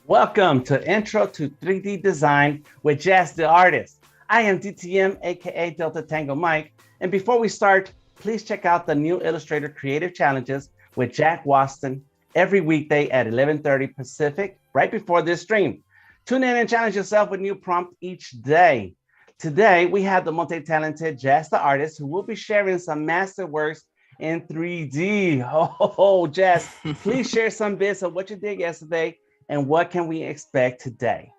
Welcome to Intro to 3D Design with Jaz Da Artist. I am DTM, aka Delta Tango Mike. And before we start, please check out the new Illustrator Creative Challenges with Jack Waston every weekday at 11:30 Pacific, right before this stream. Tune in and challenge yourself with a new prompt each day. Today, we have the multi-talented Jaz Da Artist who will be sharing some masterworks in 3D. Oh, Jaz, please share some bits of what you did yesterday and what can we expect today?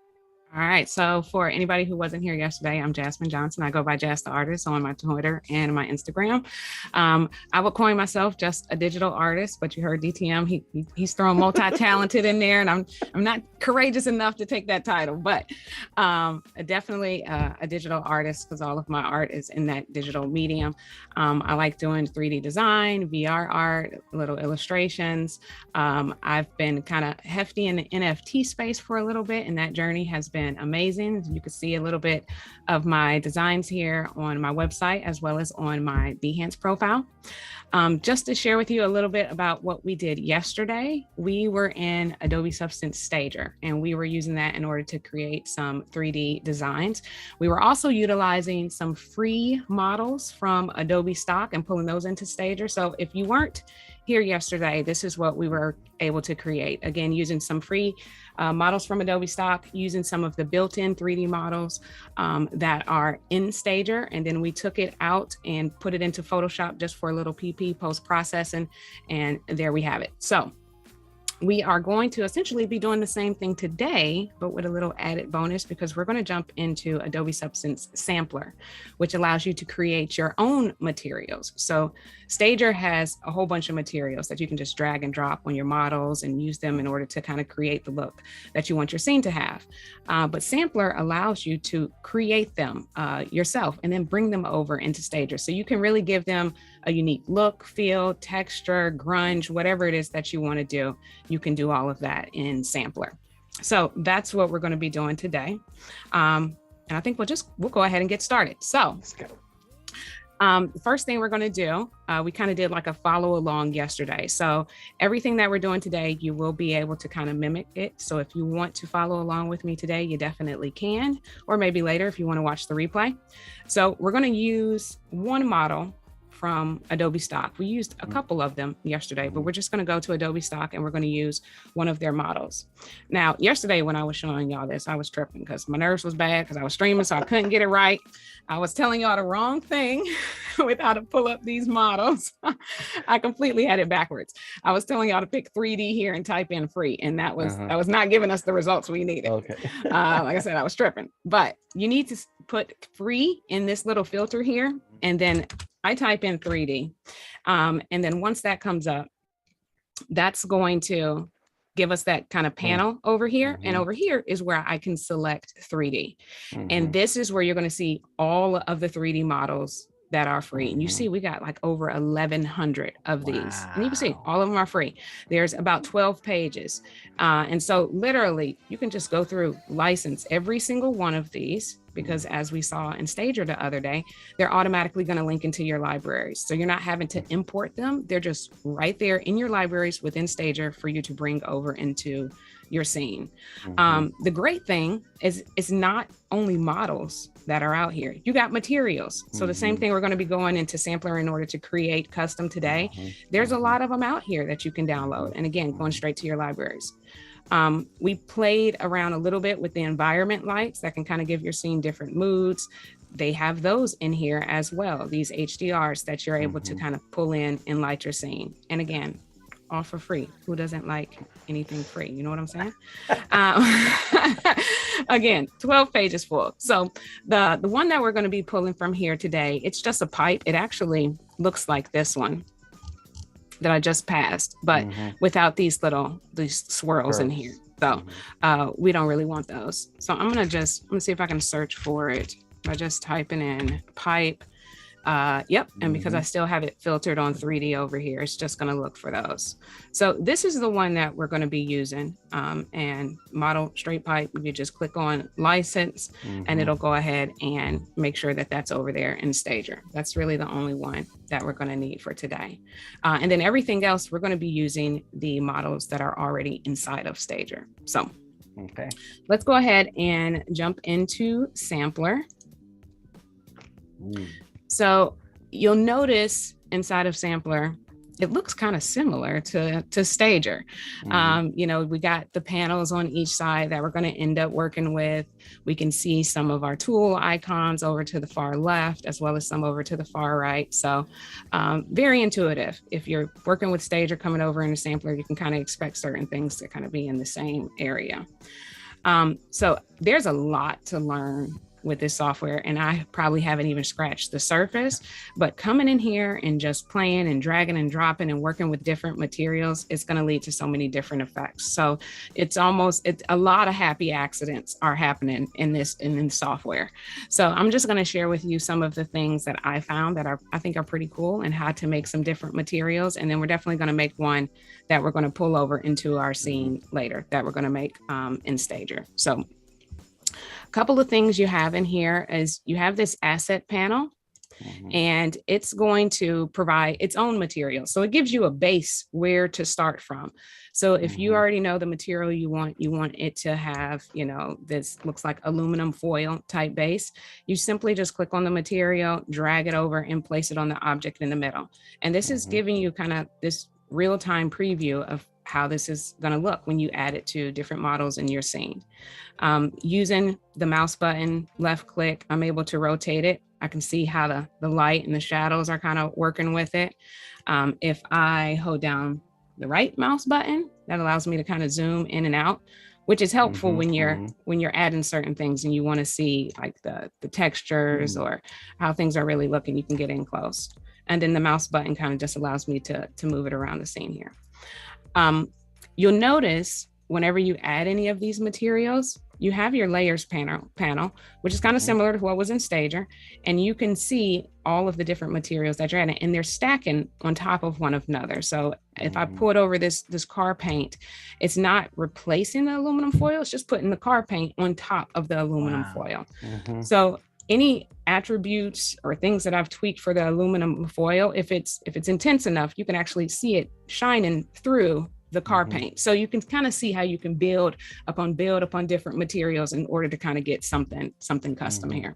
All right. So for anybody who wasn't here yesterday, I'm Jasmyn Johnson. I go by Jaz Da Artist on my Twitter and my Instagram. I would coin myself just a digital artist, but you heard DTM. He's throwing multi-talented in there, and I'm not courageous enough to take that title, but definitely a digital artist because all of my art is in that digital medium. I like doing 3D design, VR art, little illustrations. I've been kind of hefty in the NFT space for a little bit, and that journey has been amazing. You can see a little bit of my designs here on my website as well as on my Behance profile. Just to share with you a little bit about what we did yesterday, we were in Adobe Stock and Stager, and we were using that in order to create some 3D designs. We were also utilizing some free models from Adobe Stock and pulling those into Stager. So if you weren't here yesterday, this is what we were able to create. Again, using some free models from Adobe Stock, using some of the built-in 3D models that are in Stager, and then we took it out and put it into Photoshop just for a little PP post-processing, and there we have it. So we are going to essentially be doing the same thing today, but with a little added bonus because we're going to jump into Adobe Substance Sampler, which allows you to create your own materials. So Stager has a whole bunch of materials that you can just drag and drop on your models and use them in order to kind of create the look that you want your scene to have. But Sampler allows you to create them yourself and then bring them over into Stager. So you can really give them a unique look, feel, texture, grunge, whatever it is that you want to do. You can do all of that in Sampler. So that's what we're going to be doing today. And I think we'll go ahead and get started. So Let's go. the first thing we're going to do, we kind of did like a follow along yesterday. So everything that we're doing today, you will be able to kind of mimic it. So if you want to follow along with me today, you definitely can, or maybe later if you want to watch the replay. So we're going to use one model from Adobe Stock. We used a couple of them yesterday, but we're just going to go to Adobe Stock and we're going to use one of their models. Now, yesterday when I was showing y'all this, I was tripping because my nerves was bad because I was streaming, so I couldn't get it right. I was telling y'all the wrong thing with how to pull up these models. I completely had it backwards. I was telling y'all to pick 3D here and type in free, and that was not giving us the results we needed. Okay. Like I said, I was tripping, but you need to put free in this little filter here, and then I type in 3D. And then once that comes up, that's going to give us that kind of panel over here. And over here is where I can select 3D. And this is where you're going to see all of the 3D models that are free. And you see, we got like over 1,100 of these. And you can see all of them are free. There's about 12 pages. And so literally you can just go through, license every single one of these, because as we saw in Stager the other day, they're automatically going to link into your libraries. So you're not having to import them. They're just right there in your libraries within Stager for you to bring over into your scene. The great thing is it's not only models that are out here. You got materials. So the same thing, we're going to be going into Sampler in order to create custom today. There's a lot of them out here that you can download. And again, going straight to your libraries. We played around a little bit with the environment lights that can kind of give your scene different moods. They have those in here as well, these HDRs that you're able to kind of pull in and light your scene. And again, all for free. Who doesn't like anything free? You know what I'm saying? Again, 12 pages full. So the one that we're going to be pulling from here today, it's just a pipe. It actually looks like this one that I just passed, but without these swirls in here. So we don't really want those. So I'm going to see if I can search for it by just typing in pipe. Yep. And because I still have it filtered on 3D over here, it's just going to look for those. So this is the one that we're going to be using, and model straight pipe. You just click on license and it'll go ahead and make sure that that's over there in Stager. That's really the only one that we're going to need for today. And then everything else, we're going to be using the models that are already inside of Stager. So Okay. Let's go ahead and jump into Sampler. So you'll notice inside of Sampler, it looks kind of similar to Stager. You know, we got the panels on each side that we're going to end up working with. We can see some of our tool icons over to the far left, as well as some over to the far right. So very intuitive. If you're working with Stager coming over into Sampler, you can kind of expect certain things to kind of be in the same area. So there's a lot to learn with this software, and I probably haven't even scratched the surface, but coming in here and just playing and dragging and dropping and working with different materials, it's going to lead to so many different effects. So it's a lot of happy accidents are happening in this software. So I'm just going to share with you some of the things that I found that I think are pretty cool, and how to make some different materials. And then we're definitely going to make one that we're going to pull over into our scene later that we're going to make in Stager. So a couple of things you have in here is you have this asset panel, and it's going to provide its own material. So it gives you a base where to start from. So if you already know the material you want it to have, you know, this looks like aluminum foil type base. You simply just click on the material, drag it over, and place it on the object in the middle. And this is giving you kind of this real-time preview of how this is going to look when you add it to different models in your scene. Using the mouse button, left click, I'm able to rotate it. I can see how the light and the shadows are kind of working with it. If I hold down the right mouse button, that allows me to kind of zoom in and out, which is helpful when you're adding certain things and you want to see like the textures or how things are really looking. You can get in close. And then the mouse button kind of just allows me to move it around the scene here. You'll notice whenever you add any of these materials, you have your layers panel, which is kind of similar to what was in Stager. And you can see all of the different materials that you're adding, and they're stacking on top of one another. So if I put over this car paint, it's not replacing the aluminum foil, it's just putting the car paint on top of the aluminum foil. So any attributes or things that I've tweaked for the aluminum foil, if it's intense enough, you can actually see it shining through the car paint. So you can kind of see how you can build upon different materials in order to kind of get something custom here.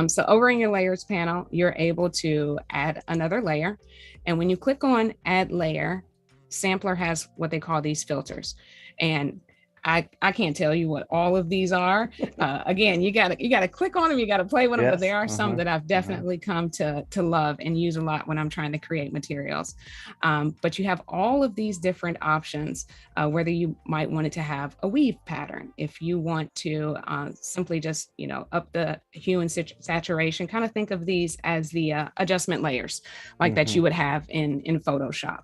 So over in your layers panel, you're able to add another layer. And when you click on add layer, Sampler has what they call these filters. And I can't tell you what all of these are. Again, you gotta click on them, you gotta play with them, but there are some that I've definitely come to love and use a lot when I'm trying to create materials. But you have all of these different options, whether you might want it to have a weave pattern, if you want to simply just, you know, up the hue and saturation, kind of think of these as the adjustment layers like that you would have in Photoshop.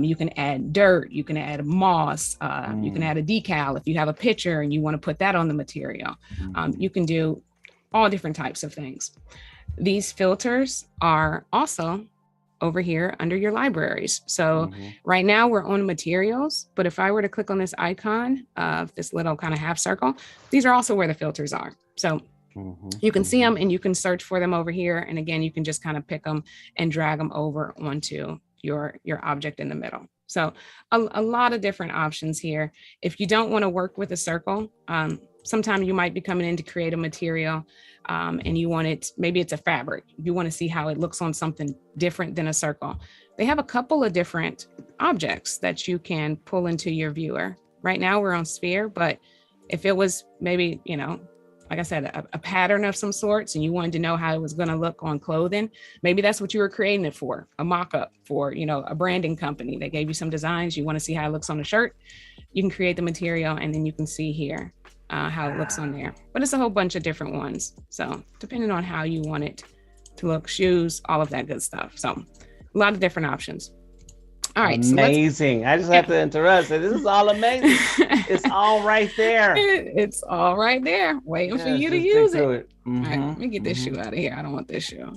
You can add dirt, you can add moss, you can add a decal if you have a picture and you want to put that on the material. You can do all different types of things. These filters are also over here under your libraries. So right now we're on materials, but if I were to click on this icon of this little kind of half circle, these are also where the filters are. So you can see them and you can search for them over here. And again, you can just kind of pick them and drag them over onto your object in the middle. So a lot of different options here. If you don't want to work with a circle, sometimes you might be coming in to create a material and you want it, maybe it's a fabric. You want to see how it looks on something different than a circle. They have a couple of different objects that you can pull into your viewer. Right now we're on sphere, but if it was maybe, you know, like I said, a pattern of some sorts, and you wanted to know how it was going to look on clothing, maybe that's what you were creating it for, a mock-up for, you know, a branding company. They gave you some designs. You want to see how it looks on a shirt. You can create the material, and then you can see here how it looks on there. But it's a whole bunch of different ones. So depending on how you want it to look, shoes, all of that good stuff. So a lot of different options. All right. Amazing. So I just have to interrupt. So this is all amazing. It's all right there. It's all right there, waiting for you to use it. All right, let me get this shoe out of here. I don't want this shoe.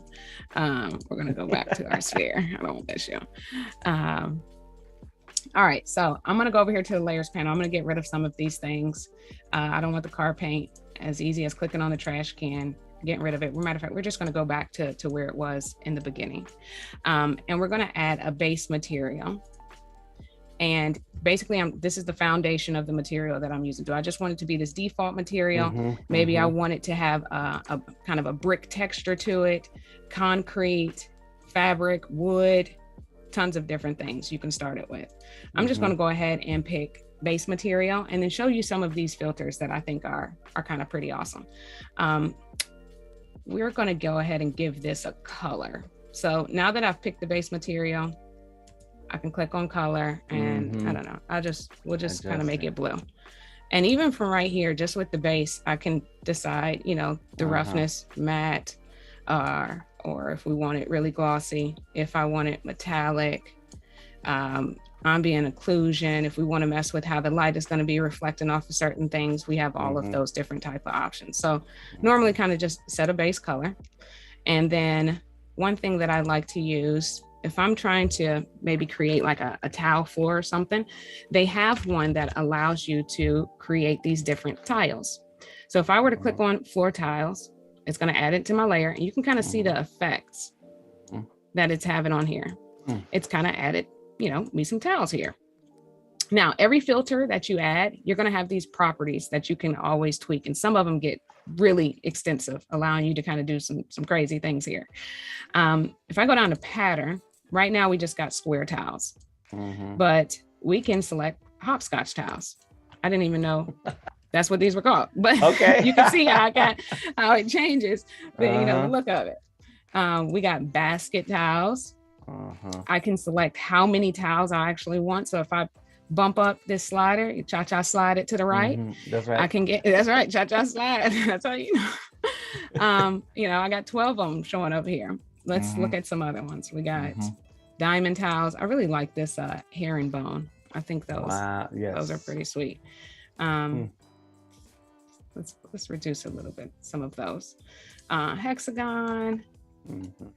We're gonna go back to our sphere. I don't want that shoe. All right, so I'm gonna go over here to the layers panel. I'm gonna get rid of some of these things. I don't want the car paint. As easy as clicking on the trash can, getting rid of it. Matter of fact, we're just gonna go back to where it was in the beginning. And we're gonna add a base material. And basically this is the foundation of the material that I'm using. Do I just want it to be this default material? Maybe I want it to have a kind of a brick texture to it, concrete, fabric, wood, tons of different things you can start it with. I'm just going to go ahead and pick base material and then show you some of these filters that I think are kind of pretty awesome. We're going to go ahead and give this a color. So now that I've picked the base material, I can click on color and I don't know, we'll just kind of make it blue. And even from right here, just with the base, I can decide, you know, the roughness, matte, or if we want it really glossy, if I want it metallic, ambient occlusion, if we want to mess with how the light is going to be reflecting off of certain things, we have all of those different type of options. So normally kind of just set a base color. And then one thing that I like to use, if I'm trying to maybe create like a tile floor or something, they have one that allows you to create these different tiles. So if I were to click on floor tiles, it's going to add it to my layer, and you can kind of see the effects that it's having on here. It's kind of added, you know, me some tiles here. Now, every filter that you add, you're going to have these properties that you can always tweak, and some of them get really extensive, allowing you to kind of do some crazy things here. If I go down to pattern, right now we just got square tiles, but we can select hopscotch tiles. I didn't even know that's what these were called, but you can see how it changes the, you know, the look of it. We got basket tiles. I can select how many tiles I actually want. So if I bump up this slider, you cha-cha slide it to the right. That's right. I can get, that's right, cha-cha slide. That's how you know. You know, I got 12 of them showing up here. Let's look at some other ones. We got diamond tiles. I really like this herringbone. I think those are pretty sweet. Let's reduce a little bit, some of those. Hexagon,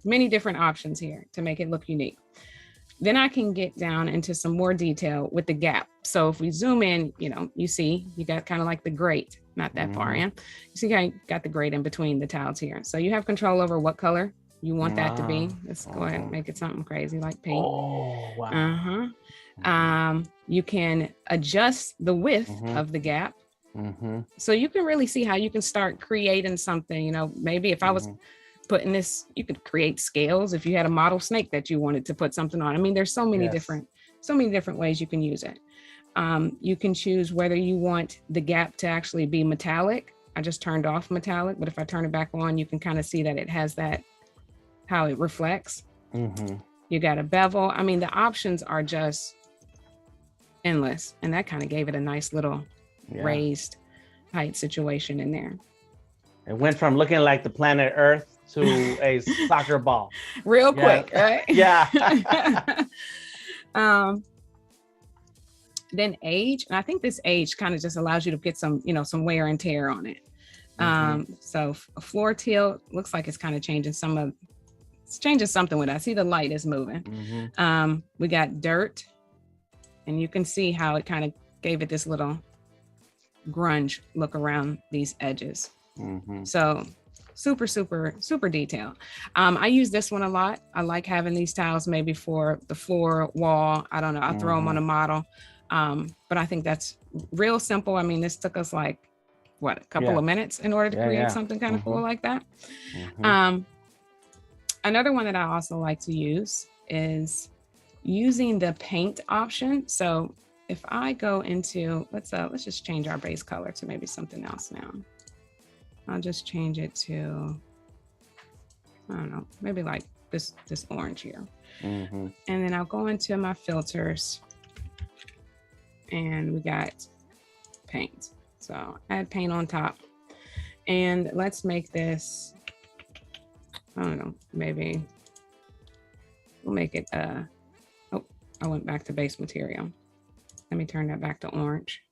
many different options here to make it look unique. Then I can get down into some more detail with the gap. So if we zoom in, you know, you see, you got kind of like the grate, not that far in. You see, I got the grate in between the tiles here. So you have control over what color you want that to be. Let's go ahead and make it something crazy like pink. Oh, wow. You can adjust the width of the gap. So you can really see how you can start creating something. You know, maybe if I was putting this, you could create scales if you had a model snake that you wanted to put something on. I mean, there's so many different ways you can use it. You can choose whether you want the gap to actually be metallic. I just turned off metallic, but if I turn it back on, you can kind of see that it has that, how it reflects. You got a bevel. I mean, the options are just endless. And that kind of gave it a nice little raised height situation in there. It went from looking like the planet Earth to a soccer ball. Real quick, right? Yeah. Then age, and I think this age kind of just allows you to get some, you know, some wear and tear on it. So a floor tilt looks like it's kind of changing something with it. I see the light is moving. We got dirt, and you can see how it kind of gave it this little grunge look around these edges. So super detailed. I use this one a lot. I like having these tiles maybe for the floor, wall. I don't know, I'll throw them on a model. But I think that's real simple. I mean, this took us like a couple of minutes in order to create something kind of cool like that. Another one that I also like to use is using the paint option. So if I go into, let's just change our base color to maybe something else now. I'll just change it to, I don't know, maybe like this orange here. And then I'll go into my filters, and we got paint. So add paint on top, and let's make this, I don't know, maybe we'll make it, oh, I went back to base material. Let me turn that back to orange.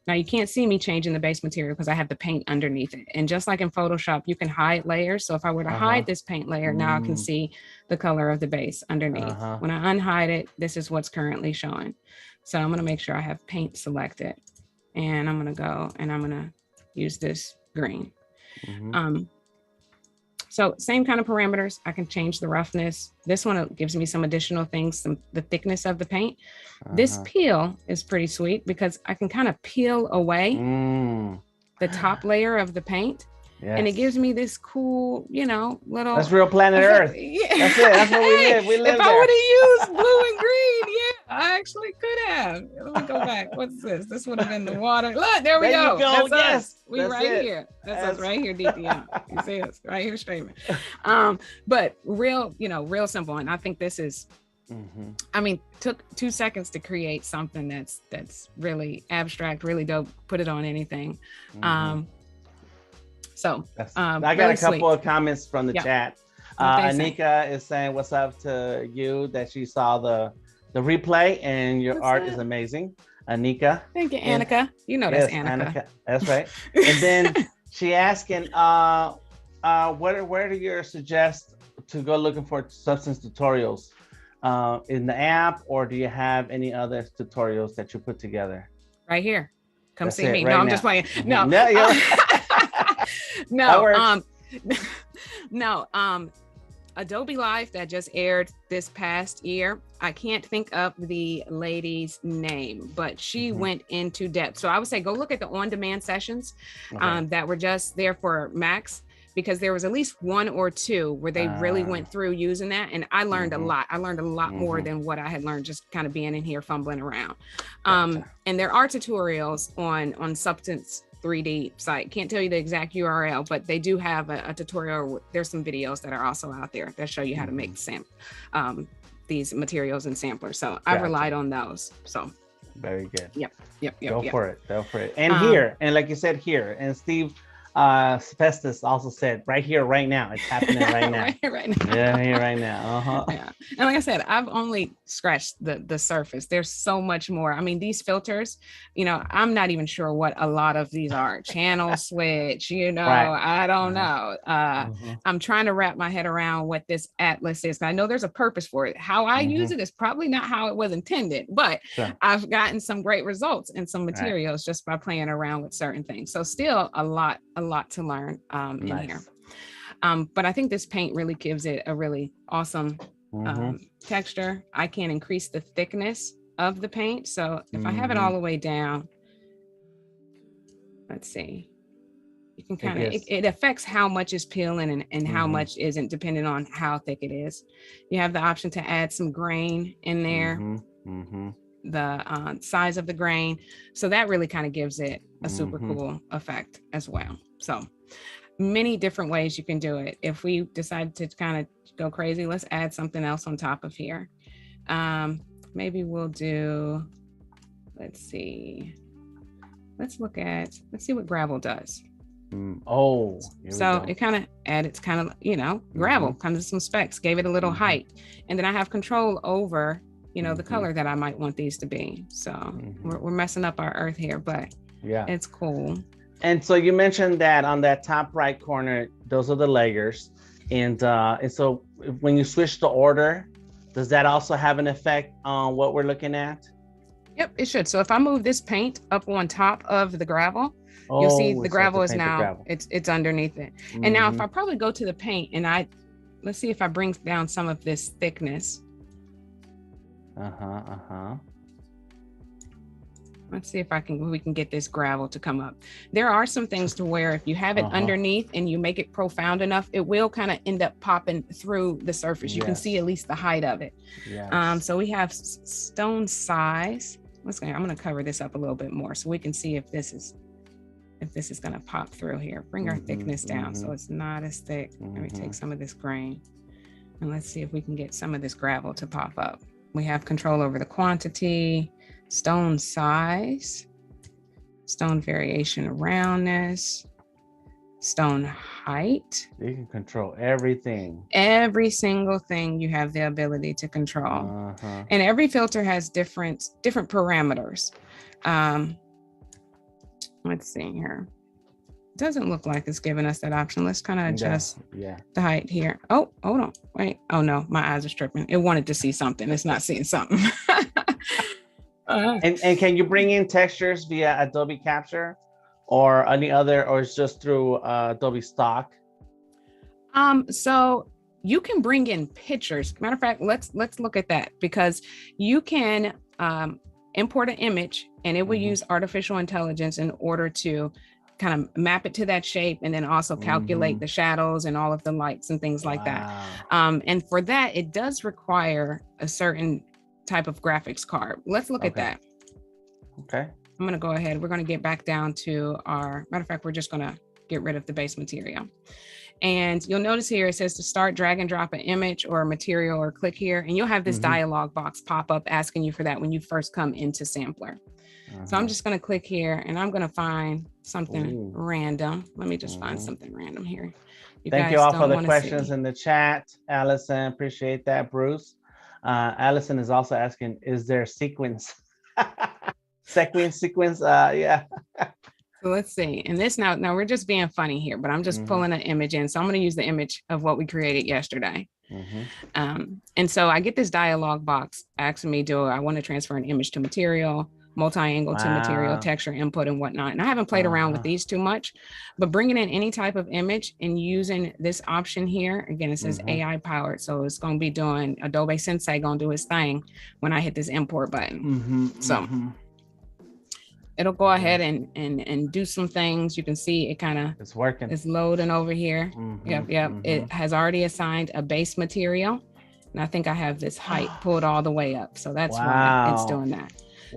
Now you can't see me changing the base material because I have the paint underneath it. And just like in Photoshop, you can hide layers. So if I were to hide this paint layer, now I can see the color of the base underneath. When I unhide it, this is what's currently showing. So I'm gonna make sure I have paint selected, and I'm gonna go and I'm gonna use this green. So same kind of parameters. I can change the roughness. This one gives me some additional things, the thickness of the paint. This peel is pretty sweet because I can kind of peel away the top layer of the paint. Yes. And it gives me this cool, little. That's real planet Earth. Yeah. That's it. That's what we live. We live if I would have used blue and green, I actually could have. Let me go back. What's this? This would have been the water. Look, there we go. That's us. We right here. That's us right here, DTM. You see us right here streaming. But real simple. And I think this is, I mean, took 2 seconds to create something that's really abstract, really dope. Put it on anything. So I got really a couple of comments from the chat. Anika is saying what's up to you, that she saw the replay and your art is amazing. Anika. Thank you, Annika. That's Annika. That's right. And then she asking, where do you suggest to go looking for substance tutorials? In the app, or do you have any other tutorials that you put together? Right here. Come That's see me. Right no, I'm now. just playing. No. Adobe Live that just aired this past year. I can't think of the lady's name, but she went into depth. So I would say go look at the on-demand sessions that were just there for Max, because there was at least 1 or 2 where they really went through using that. And I learned a lot. I learned a lot more than what I had learned just kind of being in here fumbling around. And there are tutorials on Substance 3D site. Can't tell you the exact URL, but they do have a tutorial. There's some videos that are also out there that show you how to make these materials and samplers. So I've relied on those. So very good. Yep. Go for it. And here, and like you said, here, and Steve Festus also said right here, right now. It's happening right now. right now. Yeah, here right now. Yeah. And like I said, I've only scratched the surface. There's so much more. I mean, these filters, I'm not even sure what a lot of these are. Channel switch, I don't know. I'm trying to wrap my head around what this atlas is. I know there's a purpose for it. How I use it is probably not how it was intended, but I've gotten some great results and some materials just by playing around with certain things. So still a lot to learn in here. But I think this paint really gives it a really awesome texture. I can increase the thickness of the paint. So if I have it all the way down, let's see, you can kind of, it affects how much is peeling and how much isn't, depending on how thick it is. You have the option to add some grain in there. The size of the grain. So that really kind of gives it a super cool effect as well. So many different ways you can do it. If we decide to kind of go crazy, let's add something else on top of here. Maybe we'll do, let's see what gravel does. So it kind of added, kind of, gravel, kind of some specs, gave it a little height. And then I have control over the color that I might want these to be. So we're messing up our earth here, but it's cool. And so you mentioned that on that top right corner, those are the layers. And so when you switch the order, does that also have an effect on what we're looking at? Yep, it should. So if I move this paint up on top of the gravel, you'll see the gravel is now, it's underneath it. And now if I probably go to the paint and let's see if I bring down some of this thickness. Let's see if we can get this gravel to come up. There are some things to where if you have it underneath and you make it profound enough, it will kind of end up popping through the surface. You can see at least the height of it. So we have stone size. I'm going to cover this up a little bit more so we can see if this is going to pop through here. Bring our thickness down so it's not as thick. Let me take some of this grain and let's see if we can get some of this gravel to pop up. We have control over the quantity, stone size, stone variation roundness, stone height. You can control everything. Every single thing you have the ability to control. And every filter has different parameters. Let's see here. Doesn't look like it's giving us that option. Let's kind of adjust the height here. Oh, hold on. Wait. Oh no, my eyes are stripping. It wanted to see something. It's not seeing something. And can you bring in textures via Adobe Capture or any other, or it's just through Adobe Stock? So you can bring in pictures. Matter of fact, let's look at that, because you can import an image and it will use artificial intelligence in order to kind of map it to that shape, and then also calculate the shadows and all of the lights and things like that. And for that, it does require a certain type of graphics card. Let's look at that. Okay. I'm going to go ahead. We're going to get back down to our, matter of fact, we're just going to get rid of the base material. And you'll notice here, it says to start, drag and drop an image or a material, or click here. And you'll have this dialog box pop up asking you for that when you first come into Sampler. So I'm just going to click here and I'm going to find something random. Let me just find something random here. Thank you all for the questions in the chat. Allison, appreciate that. Bruce. Allison is also asking, is there sequence? sequence, yeah. So let's see. And this now we're just being funny here, but I'm just pulling an image in. So I'm going to use the image of what we created yesterday. And so I get this dialog box asking me, do I want to transfer an image to material, multi-angle to material, texture input and whatnot. And I haven't played around with these too much, but bringing in any type of image and using this option here, again, it says AI powered. So it's going to be doing Adobe Sensei going to do his thing when I hit this import button. So it'll go ahead and do some things. You can see it kind of it's working. It's loading over here. Yep. It has already assigned a base material. And I think I have this height pulled all the way up. So that's why it's doing that.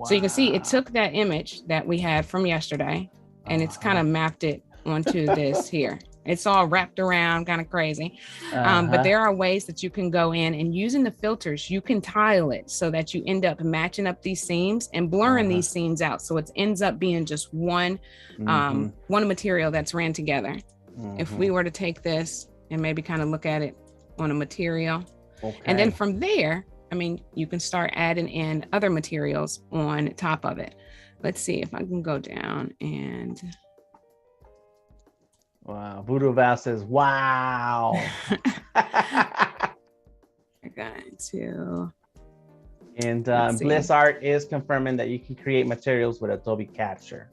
So you can see it took that image that we had from yesterday and it's kind of mapped it onto this here. It's all wrapped around, kind of crazy. But there are ways that you can go in and using the filters, you can tile it so that you end up matching up these seams and blurring these seams out. So it ends up being just one material that's ran together. If we were to take this and maybe kind of look at it on a material, and then from there, I mean, you can start adding in other materials on top of it. Let's see if I can go down and... Wow, Voodoo Val says, wow. I got to. And Bliss Art is confirming that you can create materials with Adobe Capture.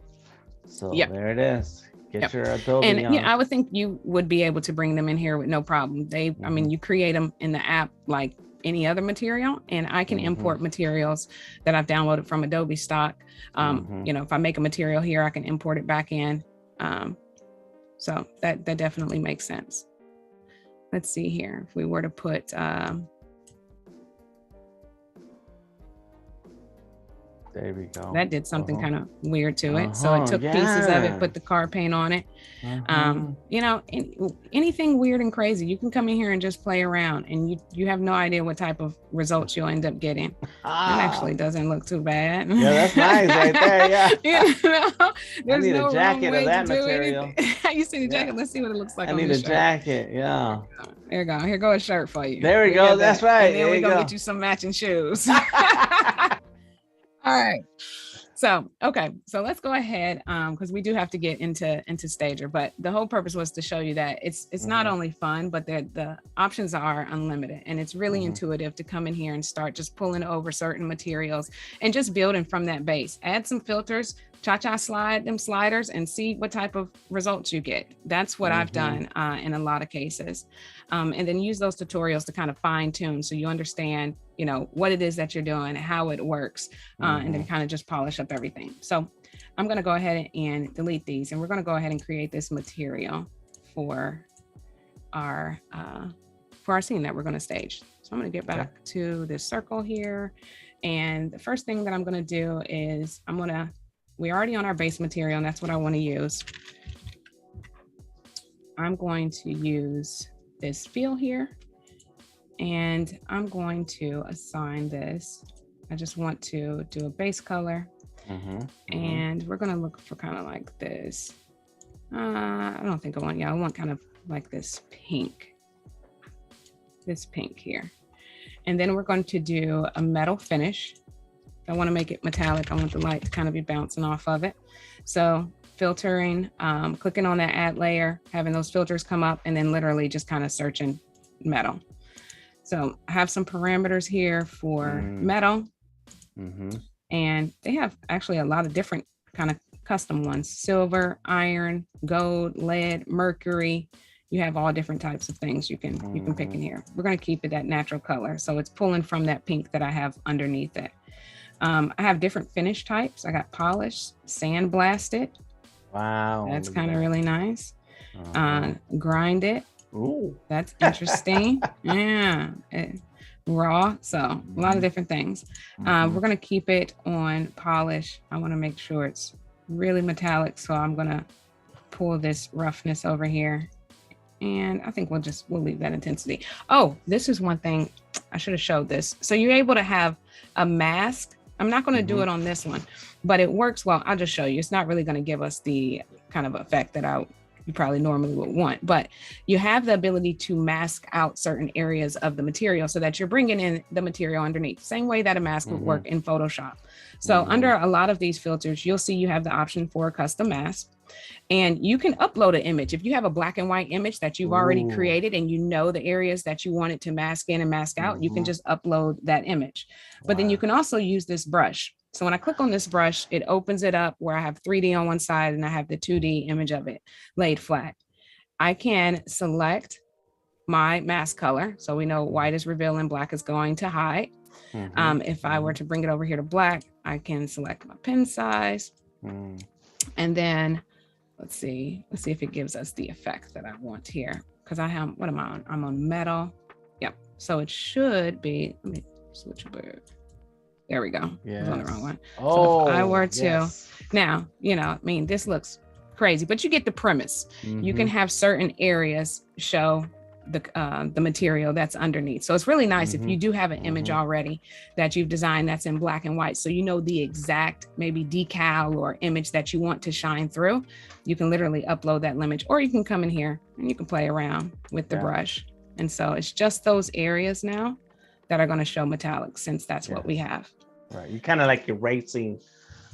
So there it is. Get your Adobe and on. I would think you would be able to bring them in here with no problem. I mean, you create them in the app like any other material, and I can import materials that I've downloaded from Adobe Stock. You know, if I make a material here, I can import it back in. So that definitely makes sense. Let's see here. If we were to put, there we go. That did something kind of weird to it. So it took pieces of it, put the car paint on it. You know, anything weird and crazy, you can come in here and just play around and you have no idea what type of results you'll end up getting. That actually doesn't look too bad. Yeah, that's nice right there. Yeah. You know, there's I need no a jacket of that material. You see the jacket? Let's see what it looks like. I need a jacket. Yeah. There you go. Here go a shirt for you. There we go. That's right. And then we're going to get you some matching shoes. All right. So, okay. So let's go ahead because we do have to get into Stager, but the whole purpose was to show you that it's not only fun, but the options are unlimited, and it's really intuitive to come in here and start just pulling over certain materials and just building from that base. Add some filters, slide them sliders and see what type of results you get. That's what I've done in a lot of cases. And then use those tutorials to kind of fine tune so you understand, you know, what it is that you're doing, how it works, and then kind of just polish up everything. So I'm going to go ahead and delete these, and we're going to go ahead and create this material for our scene that we're going to stage. So I'm going to get back to this circle here. And the first thing that I'm going to do is we're already on our base material, and that's what I want to use. I'm going to use this fill here, and I'm going to assign this. I just want to do a base color, and we're going to look for kind of like this. I don't think I want kind of like this pink here. And then we're going to do a metal finish. I want to make it metallic. I want the light to kind of be bouncing off of it. So filtering, clicking on that add layer, having those filters come up, and then literally just kind of searching metal. So I have some parameters here for metal, and they have actually a lot of different kind of custom ones: silver, iron, gold, lead, mercury, you have all different types of things you can pick in here. We're going to keep it that natural color. So it's pulling from that pink that I have underneath it. I have different finish types. I got polished, sandblasted. Wow. That's kind of really nice. Grind it. Ooh. That's interesting. Yeah. Raw. So a lot of different things. We're going to keep it on polish. I want to make sure it's really metallic. So I'm going to pull this roughness over here. And I think we'll leave that intensity. Oh, this is one thing I should have showed this. So you're able to have a mask. I'm not going to do it on this one, but it works well. I'll just show you. It's not really going to give us the kind of effect that you probably normally would want, but you have the ability to mask out certain areas of the material so that you're bringing in the material underneath, same way that a mask would work in Photoshop. So under a lot of these filters, you'll see you have the option for a custom mask. And you can upload an image. If you have a black and white image that you've already created and you know the areas that you want it to mask in and mask out, you can just upload that image. But then you can also use this brush. So when I click on this brush, it opens it up where I have 3D on one side and I have the 2D image of it laid flat. I can select my mask color. So we know white is revealing, black is going to hide. If I were to bring it over here to black, I can select my pen size. And then let's see if it gives us the effect that I want here. Because I have, what am I on? I'm on metal. Yep. So it should be, let me switch over. There we go. I was on the wrong one. So if I were to, now, this looks crazy, but you get the premise. You can have certain areas show the material that's underneath. So it's really nice if you do have an image already that you've designed that's in black and white. So you know the exact maybe decal or image that you want to shine through. You can literally upload that image, or you can come in here and you can play around with the brush. And so it's just those areas now that are going to show metallic, since that's what we have. Right. You kind of like erasing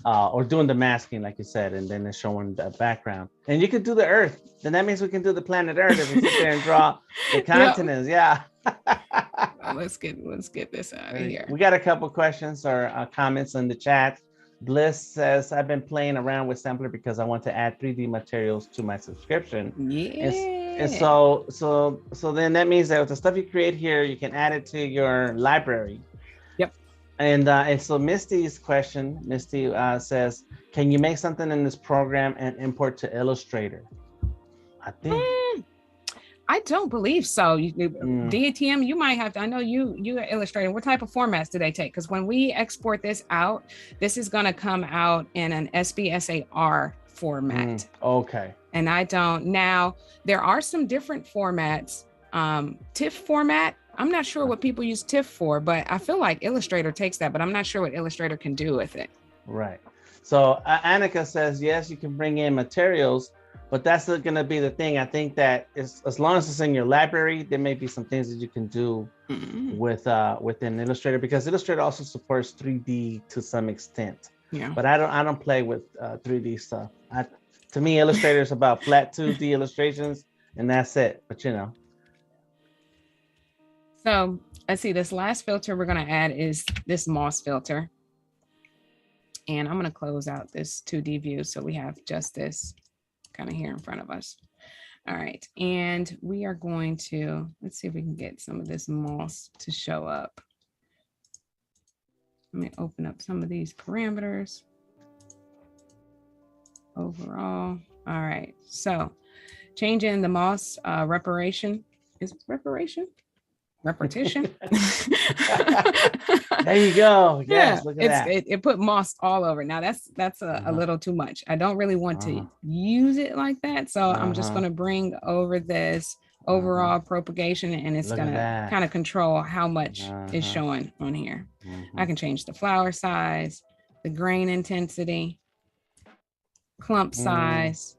or doing the masking, like you said, and then it's showing the background. And you could do the Earth. Then that means we can do the planet Earth if we sit there and draw the continents. Yeah. Let's get this out of here. We got a couple questions or comments in the chat. Bliss says, I've been playing around with Sampler because I want to add 3D materials to my subscription. Yeah. And so then that means that with the stuff you create here, you can add it to your library. Yep. And so Misty's question, Misty says, can you make something in this program and import to Illustrator? I think. I don't believe so. DATM, you might have to, I know you are illustrating. What type of formats do they take? Because when we export this out, this is going to come out in an SBSAR format. Okay. And now there are some different formats. TIFF format, I'm not sure what people use TIFF for, but I feel like Illustrator takes that, but I'm not sure what Illustrator can do with it. Right. So Annika says, yes, you can bring in materials, but that's going to be the thing. I think that as long as it's in your library, there may be some things that you can do within Illustrator, because Illustrator also supports 3D to some extent. Yeah. But I don't play with 3D stuff. To me, Illustrator is about flat 2D illustrations, and that's it. But So let's see. This last filter we're going to add is this moss filter, and I'm going to close out this 2D view so we have just this kind of here in front of us. All right, and we are going to, let's see if we can get some of this moss to show up. Let me open up some of these parameters. Overall, all right, so change in the moss reparation. Is it reparation? Repetition. There you go. Yes, look at that. It put moss all over. Now that's a little too much. I don't really want to use it like that. So I'm just going to bring over this overall propagation, and it's going to kind of control how much is showing on here. I can change the flower size, the grain intensity, clump size,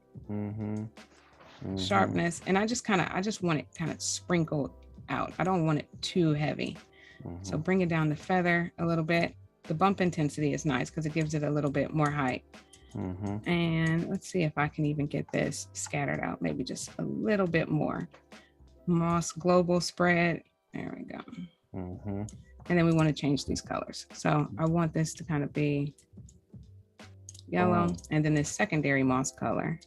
sharpness, and I just want it kind of sprinkled out. I don't want it too heavy. So bring it down the feather a little bit. The bump intensity is nice because it gives it a little bit more height. And let's see if I can even get this scattered out, maybe just a little bit more. Moss global spread. There we go. And then we want to change these colors. So I want this to kind of be yellow, and then this secondary moss color.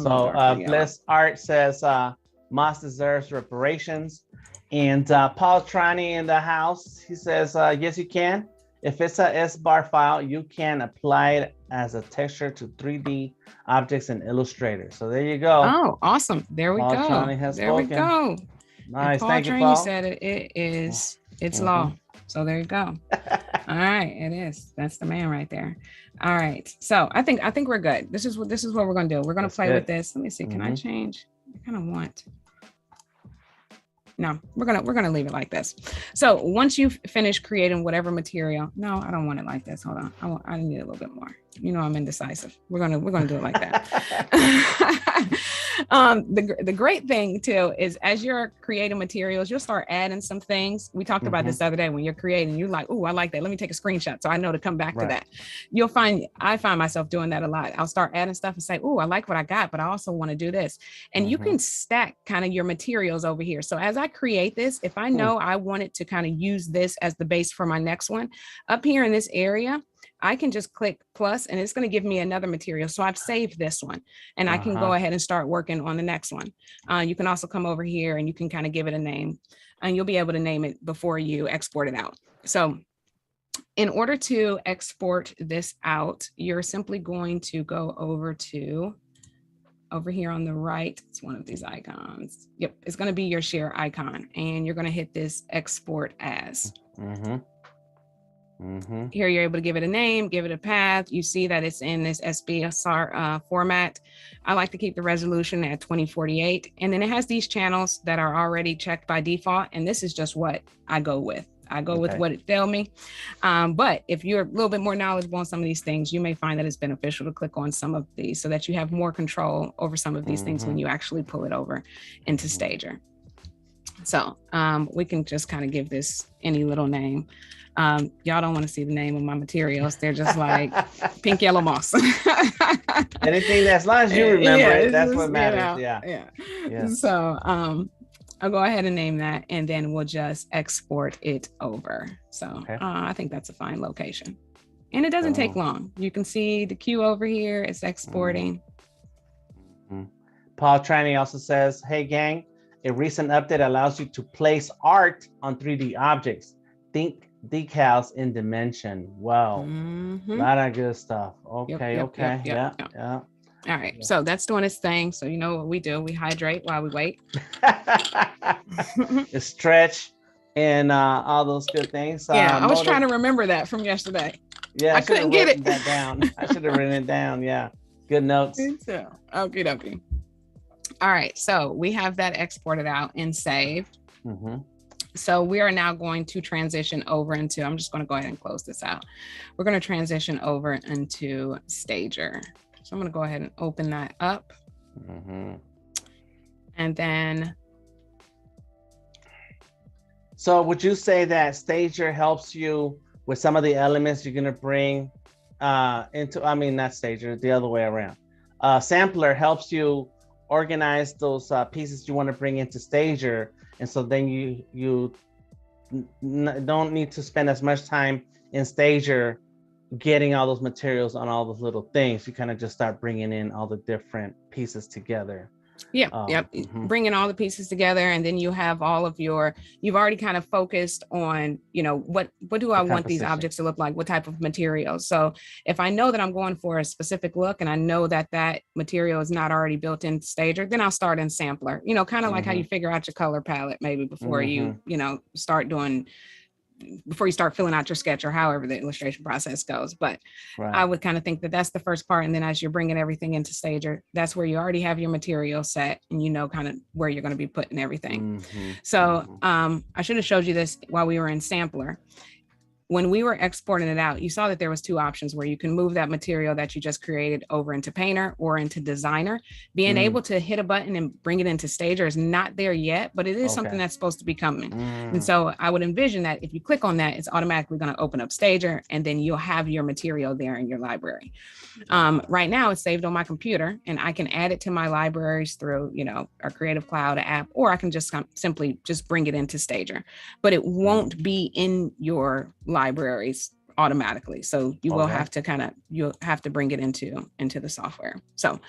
So Bliss Art says Moss deserves reparations. And Paul Trani in the house, he says, yes, you can. If it's a S-bar file, you can apply it as a texture to 3D objects in Illustrator. So there you go. Oh, awesome. There we Paul go. Trani has spoken. We go. Nice. Paul Thank Trani you, Paul. said it's law. So there you go. All right, it is. That's the man right there. All right. So I think we're good. This is what we're gonna do. We're gonna play with this. Let me see. Can I change? I kind of want. No, we're gonna leave it like this. So once you've finished creating whatever material, no, I don't want it like this. Hold on, I need a little bit more. You know, I'm indecisive. We're gonna do it like that. The great thing too is as you're creating materials, you'll start adding some things. We talked about this the other day when you're creating. You're like, oh, I like that. Let me take a screenshot so I know to come back to that. I find myself doing that a lot. I'll start adding stuff and say, oh, I like what I got, but I also want to do this. And you can stack kind of your materials over here. So as I create this, if I know I wanted to kind of use this as the base for my next one, up here in this area, I can just click plus and it's going to give me another material. So I've saved this one and I can go ahead and start working on the next one. You can also come over here and you can kind of give it a name and you'll be able to name it before you export it out. So in order to export this out, you're simply going to go over here on the right. It's one of these icons. Yep. It's going to be your share icon and you're going to hit this export as. Here you're able to give it a name, give it a path. You see that it's in this SBSR format. I like to keep the resolution at 2048. And then it has these channels that are already checked by default. And this is just what I go with. I go with what it tells me. But if you're a little bit more knowledgeable on some of these things, you may find that it's beneficial to click on some of these so that you have more control over some of these things when you actually pull it over into Stager. So we can just kind of give this any little name. Y'all don't want to see the name of my materials. They're just like pink yellow moss. Anything as long as you remember it, that's what matters. Yeah. So I'll go ahead and name that and then we'll just export it over. So I think that's a fine location. And it doesn't take long. You can see the queue over here. It's exporting. Paul Trani also says, hey gang, a recent update allows you to place art on 3D objects. Think decals in dimension. Wow. A lot of good stuff. Okay. All right. So that's doing its thing. So you know what we do. We hydrate while we wait. Stretch and all those good things. I was trying to remember that from yesterday. Yeah, I couldn't get it. That down. I should have written it down. Yeah. Good notes. Okay. All right. So we have that exported out and saved. So we are now going to transition over into, I'm just going to go ahead and close this out. We're going to transition over into Stager. So I'm going to go ahead and open that up. And then. So would you say that Stager helps you with some of the elements you're going to bring not Stager, the other way around. Sampler helps you organize those pieces you want to bring into Stager. And so then you don't need to spend as much time in Stager getting all those materials on all those little things. You kind of just start bringing in all the different pieces together. Bringing all the pieces together, and then you have all of you've already kind of focused on, what do I want these objects to look like? What type of material? So if I know that I'm going for a specific look and I know that that material is not already built in Stager, then I'll start in Sampler, kind of like how you figure out your color palette maybe before you before you start filling out your sketch or however the illustration process goes. But I would kind of think that that's the first part. And then as you're bringing everything into Stager, that's where you already have your material set and kind of where you're going to be putting everything. So I should have showed you this while we were in Sampler. When we were exporting it out, you saw that there was two options where you can move that material that you just created over into Painter or into Designer. Being able to hit a button and bring it into Stager is not there yet, but it is something that's supposed to be coming. And so I would envision that if you click on that, it's automatically going to open up Stager and then you'll have your material there in your library. Right now it's saved on my computer and I can add it to my libraries through, our Creative Cloud app, or I can just simply just bring it into Stager, but it won't be in your libraries automatically. So you will have to you'll have to bring it into the software. So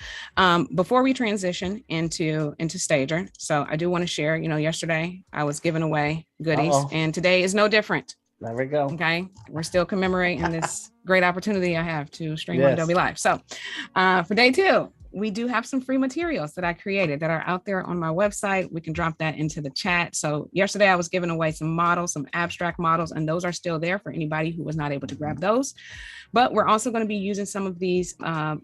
before we transition into Stager, so I do want to share, yesterday I was giving away goodies and today is no different. There we go. Okay. We're still commemorating this great opportunity I have to stream on Adobe Live. So for day 2, we do have some free materials that I created that are out there on my website. We can drop that into the chat. So yesterday I was giving away some models, some abstract models, and those are still there for anybody who was not able to grab those. But we're also going to be using some of these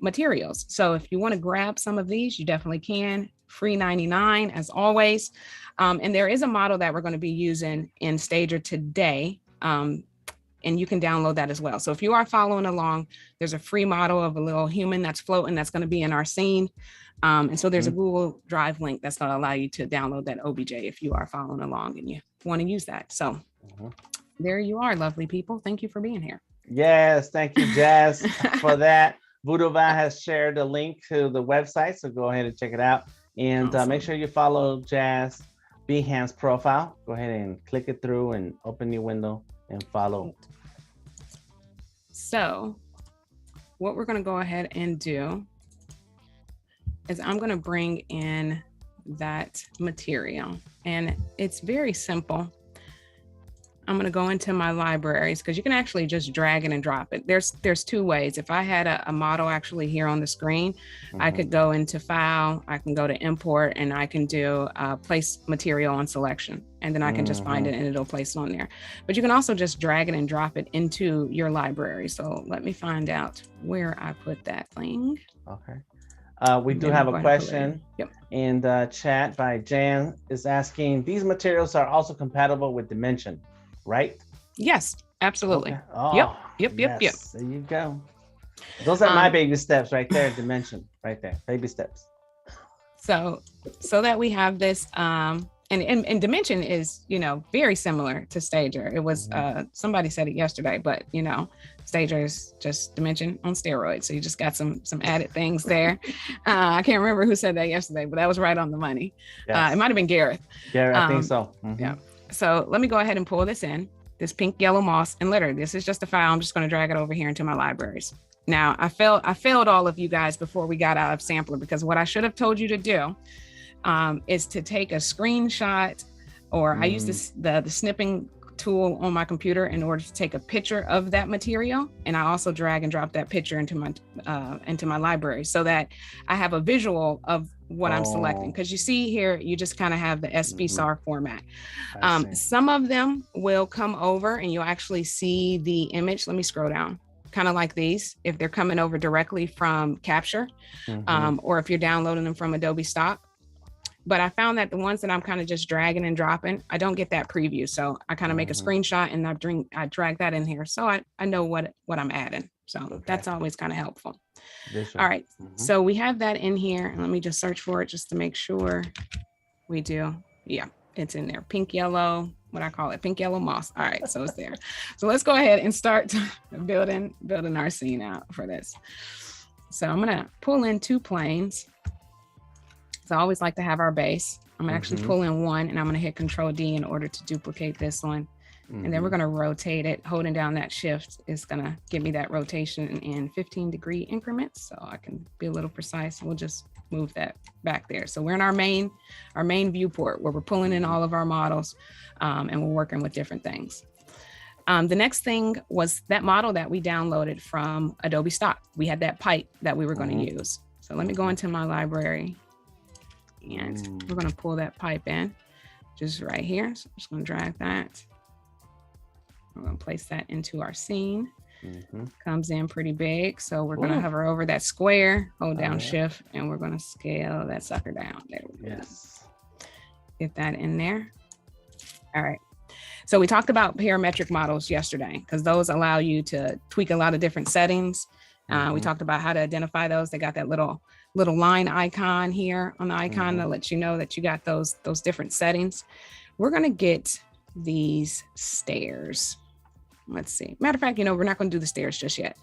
materials. So if you want to grab some of these, you definitely can. Free 99 as always. And there is a model that we're going to be using in Stager today. And you can download that as well. So if you are following along, there's a free model of a little human that's floating that's going to be in our scene. And so there's a Google Drive link that's going to allow you to download that OBJ if you are following along and you want to use that. So there you are, lovely people. Thank you for being here. Yes, thank you, Jaz, for that. Vudovan has shared a link to the website, so go ahead and check it out. And make sure you follow Jaz Behance profile. Go ahead and click it through and open your window and follow. So what we're going to go ahead and do is I'm going to bring in that material, and it's very simple. I'm going to go into my libraries because you can actually just drag it and drop it. There's 2 ways. If I had a model actually here on the screen, I could go into file, I can go to import, and I can do place material on selection. And then I can just find it and it'll place it on there. But you can also just drag it and drop it into your library. So let me find out where I put that thing. Okay. We do have a question in the chat by Jan is asking, these materials are also compatible with Dimension, right? Yes, absolutely. Okay. Oh, yep. There you go. Those are my baby steps right there. Dimension right there. Baby steps. So that we have this, and Dimension is, very similar to Stager. It was, somebody said it yesterday, but, Stager is just Dimension on steroids. So you just got some added things there. I can't remember who said that yesterday, but that was right on the money. Yes. It might've been Gareth. I think so. Yeah. So let me go ahead and pull this in, this pink, yellow moss, and literally this is just a file. I'm just going to drag it over here into my libraries. Now I failed all of you guys before we got out of Sampler, because what I should have told you to do is to take a screenshot, or I use the snipping tool on my computer in order to take a picture of that material. And I also drag and drop that picture into my library so that I have a visual of what I'm selecting. Because you see here, you just kind of have the SBSAR format. Some of them will come over and you'll actually see the image. Let me scroll down. Kind of like these, if they're coming over directly from Capture, or if you're downloading them from Adobe Stock. But I found that the ones that I'm kind of just dragging and dropping, I don't get that preview. So I kind of make a screenshot and I drag that in here. So I know what I'm adding. So that's always kind of helpful. All right. So we have that in here. And let me just search for it just to make sure we do. Yeah, it's in there. Pink, yellow, what I call it, pink, yellow moss. All right. So it's there. So let's go ahead and start building our scene out for this. So I'm going to pull in 2 planes. So I always like to have our base. I'm gonna actually pull in one and I'm gonna hit Control D in order to duplicate this one. And then we're gonna rotate it. Holding down that shift is gonna give me that rotation in 15-degree increments. So I can be a little precise. We'll just move that back there. So we're in our main viewport where we're pulling in all of our models and we're working with different things. The next thing was that model that we downloaded from Adobe Stock. We had that pipe that we were gonna use. So let me go into my library. And we're going to pull that pipe in just right here. So I'm just going to drag that. We're going to place that into our scene. Comes in pretty big. So we're going to hover over that square, hold down shift, and we're going to scale that sucker down. There we go. Yes. Get that in there. All right. So we talked about parametric models yesterday because those allow you to tweak a lot of different settings. We talked about how to identify those. They got that little line icon here on the icon that lets you know that you got those different settings. We're going to get these stairs. Let's see. Matter of fact, we're not going to do the stairs just yet.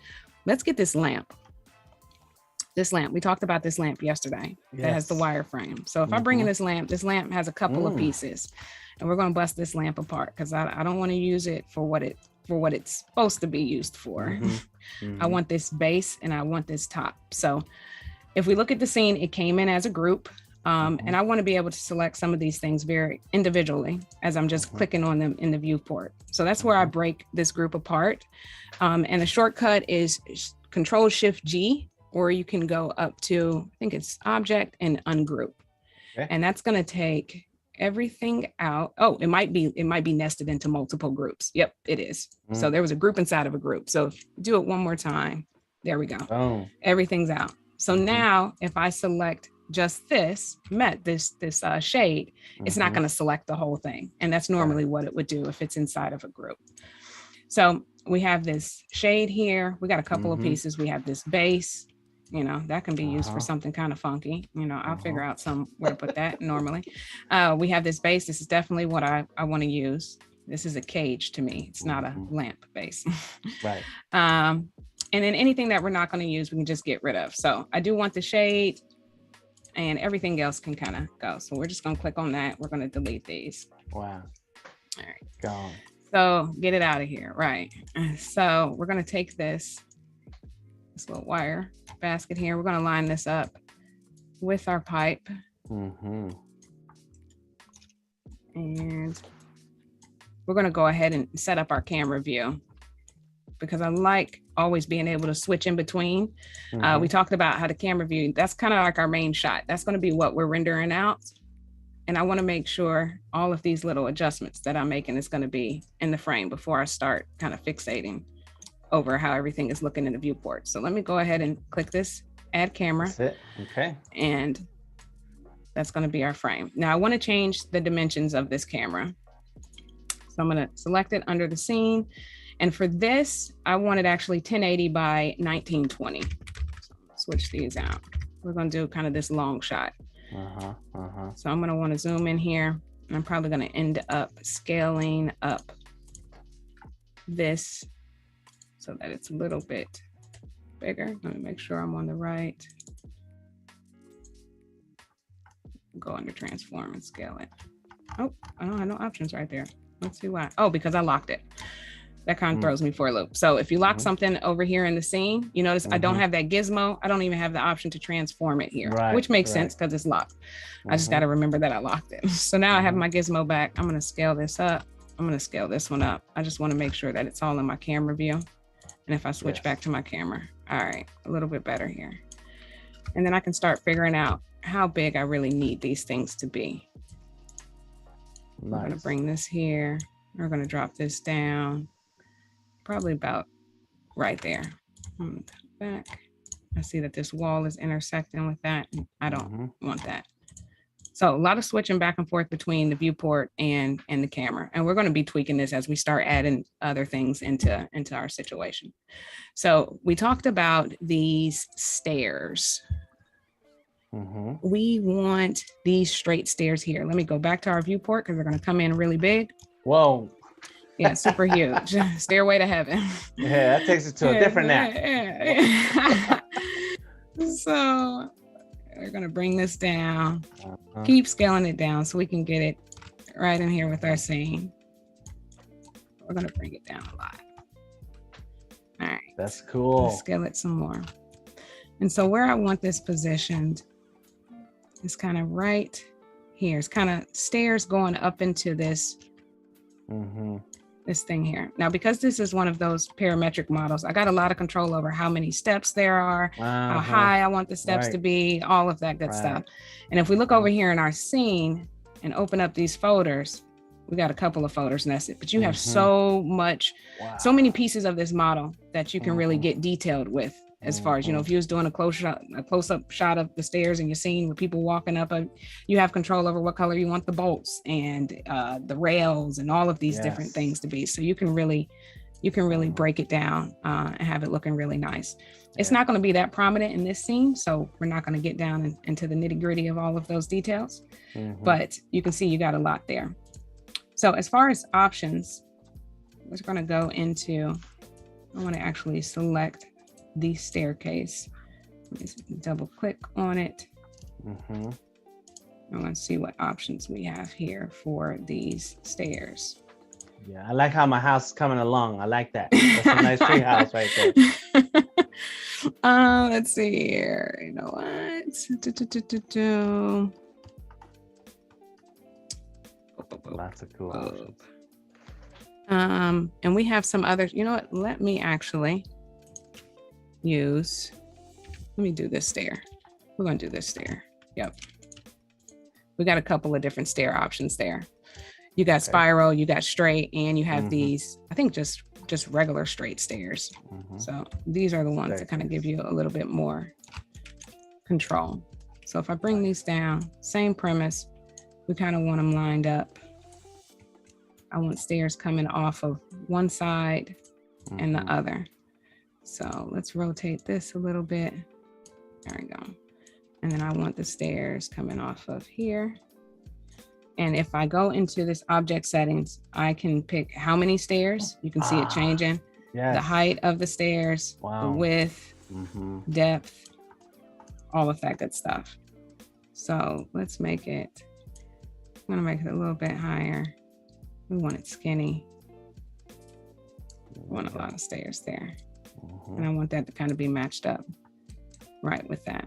Let's get this lamp. We talked about this lamp yesterday that has the wireframe. So if I bring in this lamp has a couple of pieces, and we're going to bust this lamp apart because I don't want to use it for what it for what it's supposed to be used for. I want this base and I want this top. So if we look at the scene, it came in as a group. And I want to be able to select some of these things very individually as I'm just clicking on them in the viewport. So that's where I break this group apart. And the shortcut is Control-Shift-G, or you can go up to, I think it's Object and Ungroup. Okay. And that's going to take everything out. Oh, it might be nested into multiple groups. Yep, it is. So there was a group inside of a group. So do it one more time. There we go. Oh. Everything's out. So now if I select just this shade, it's not going to select the whole thing. And that's normally what it would do if it's inside of a group. So we have this shade here. We got a couple of pieces. We have this base, you know, that can be used for something kind of funky. You know, I'll figure out where to put that normally. We have this base. This is definitely what I want to use. This is a cage to me. It's not a lamp base. Right. And then anything that we're not going to use, we can just get rid of. So I do want the shade, and everything else can kind of go. So we're just going to click on that. We're going to delete these. Wow. All right. Gone. So get it out of here. Right. So we're going to take this little wire basket here. We're going to line this up with our pipe. And we're going to go ahead and set up our camera view, because I like always being able to switch in between. We talked about how the camera view, that's kind of like our main shot. That's going to be what we're rendering out. And I want to make sure all of these little adjustments that I'm making is going to be in the frame before I start kind of fixating over how everything is looking in the viewport. So let me go ahead and click this add camera. That's it. Okay. And that's going to be our frame. Now I want to change the dimensions of this camera. So I'm going to select it under the scene. And for this, I want it actually 1080 by 1920. So switch these out. We're going to do kind of this long shot. So I'm going to want to zoom in here. And I'm probably going to end up scaling up this so that it's a little bit bigger. Let me make sure I'm on the right. Go under transform and scale it. Oh, I don't have no options right there. Let's see why. Oh, because I locked it. That kind of throws me for a loop. So if you lock something over here in the scene, you notice I don't have that gizmo. I don't even have the option to transform it here, which makes sense because it's locked. I just got to remember that I locked it. So now I have my gizmo back. I'm going to scale this up. I'm going to scale this one up. I just want to make sure that it's all in my camera view. And if I switch back to my camera, all right, a little bit better here. And then I can start figuring out how big I really need these things to be. I'm going to bring this here. We're going to drop this down. Probably about right there. I'm gonna come back. I see that this wall is intersecting with that. And I don't want that. So a lot of switching back and forth between the viewport and the camera. And we're going to be tweaking this as we start adding other things into our situation. So we talked about these stairs. We want these straight stairs here. Let me go back to our viewport because they're going to come in really big. Whoa. Yeah, super huge. Stairway to heaven. Yeah, that takes it to a different nap. So we're going to bring this down, keep scaling it down so we can get it right in here with our scene. We're going to bring it down a lot. All right. That's cool. Let's scale it some more. And so where I want this positioned is kind of right here. It's kind of stairs going up into this this thing here. Now, because this is one of those parametric models, I got a lot of control over how many steps there are, how high I want the steps to be, all of that good stuff. And if we look over here in our scene and open up these folders, we got a couple of folders nested, but you have so many pieces of this model that you can really get detailed with. As far as, you know, if you was doing a close-up shot of the stairs and you're seeing with people walking up, you have control over what color you want the bolts and the rails and all of these different things to be. So you can really break it down and have it looking really nice. It's not going to be that prominent in this scene, so we're not going to get down into the nitty-gritty of all of those details. But you can see you got a lot there. So as far as options, we're going to go into, I want to actually select the staircase. Just double click on it. I want to see what options we have here for these stairs. Yeah, I like how my house is coming along. I like that. That's a nice tree house right there. Let's see here. You know what? Lots of cool options. And we have some others. You know what? Let me actually let me do this stair. We're going to do this stair. Yep. We got a couple of different stair options there. You got spiral, you got straight, and you have these, I think just regular straight stairs. So these are the ones that kind of give you a little bit more control. So if I bring these down, same premise, we kind of want them lined up. I want stairs coming off of one side and the other. So let's rotate this a little bit. There we go. And then I want the stairs coming off of here. And if I go into this object settings, I can pick how many stairs. You can see it changing. Yes. The height of the stairs, the width, depth, all of that good stuff. So let's make it, I'm gonna make it a little bit higher. We want it skinny. I want a lot of stairs there. And I want that to kind of be matched up right with that.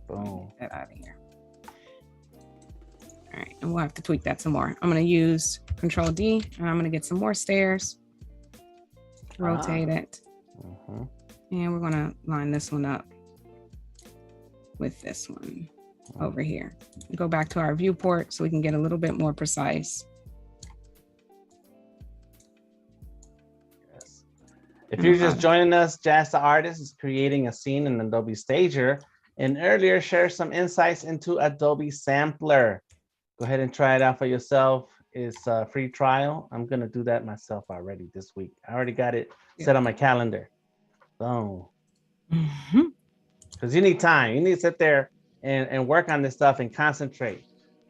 Boom. Get that out of here. All right, and we'll have to tweak that some more. I'm going to use Control D, and I'm going to get some more stairs. Rotate it. And we're going to line this one up with this one over here. Go back to our viewport so we can get a little bit more precise. Yes. If you're just joining us, Jaz Da Artist is creating a scene in Adobe Stager, and earlier shared some insights into Adobe Sampler. Go ahead and try it out for yourself. It's a free trial. I'm going to do that myself already this week. I already got it set on my calendar. Boom. Because you need time. You need to sit there and work on this stuff and concentrate.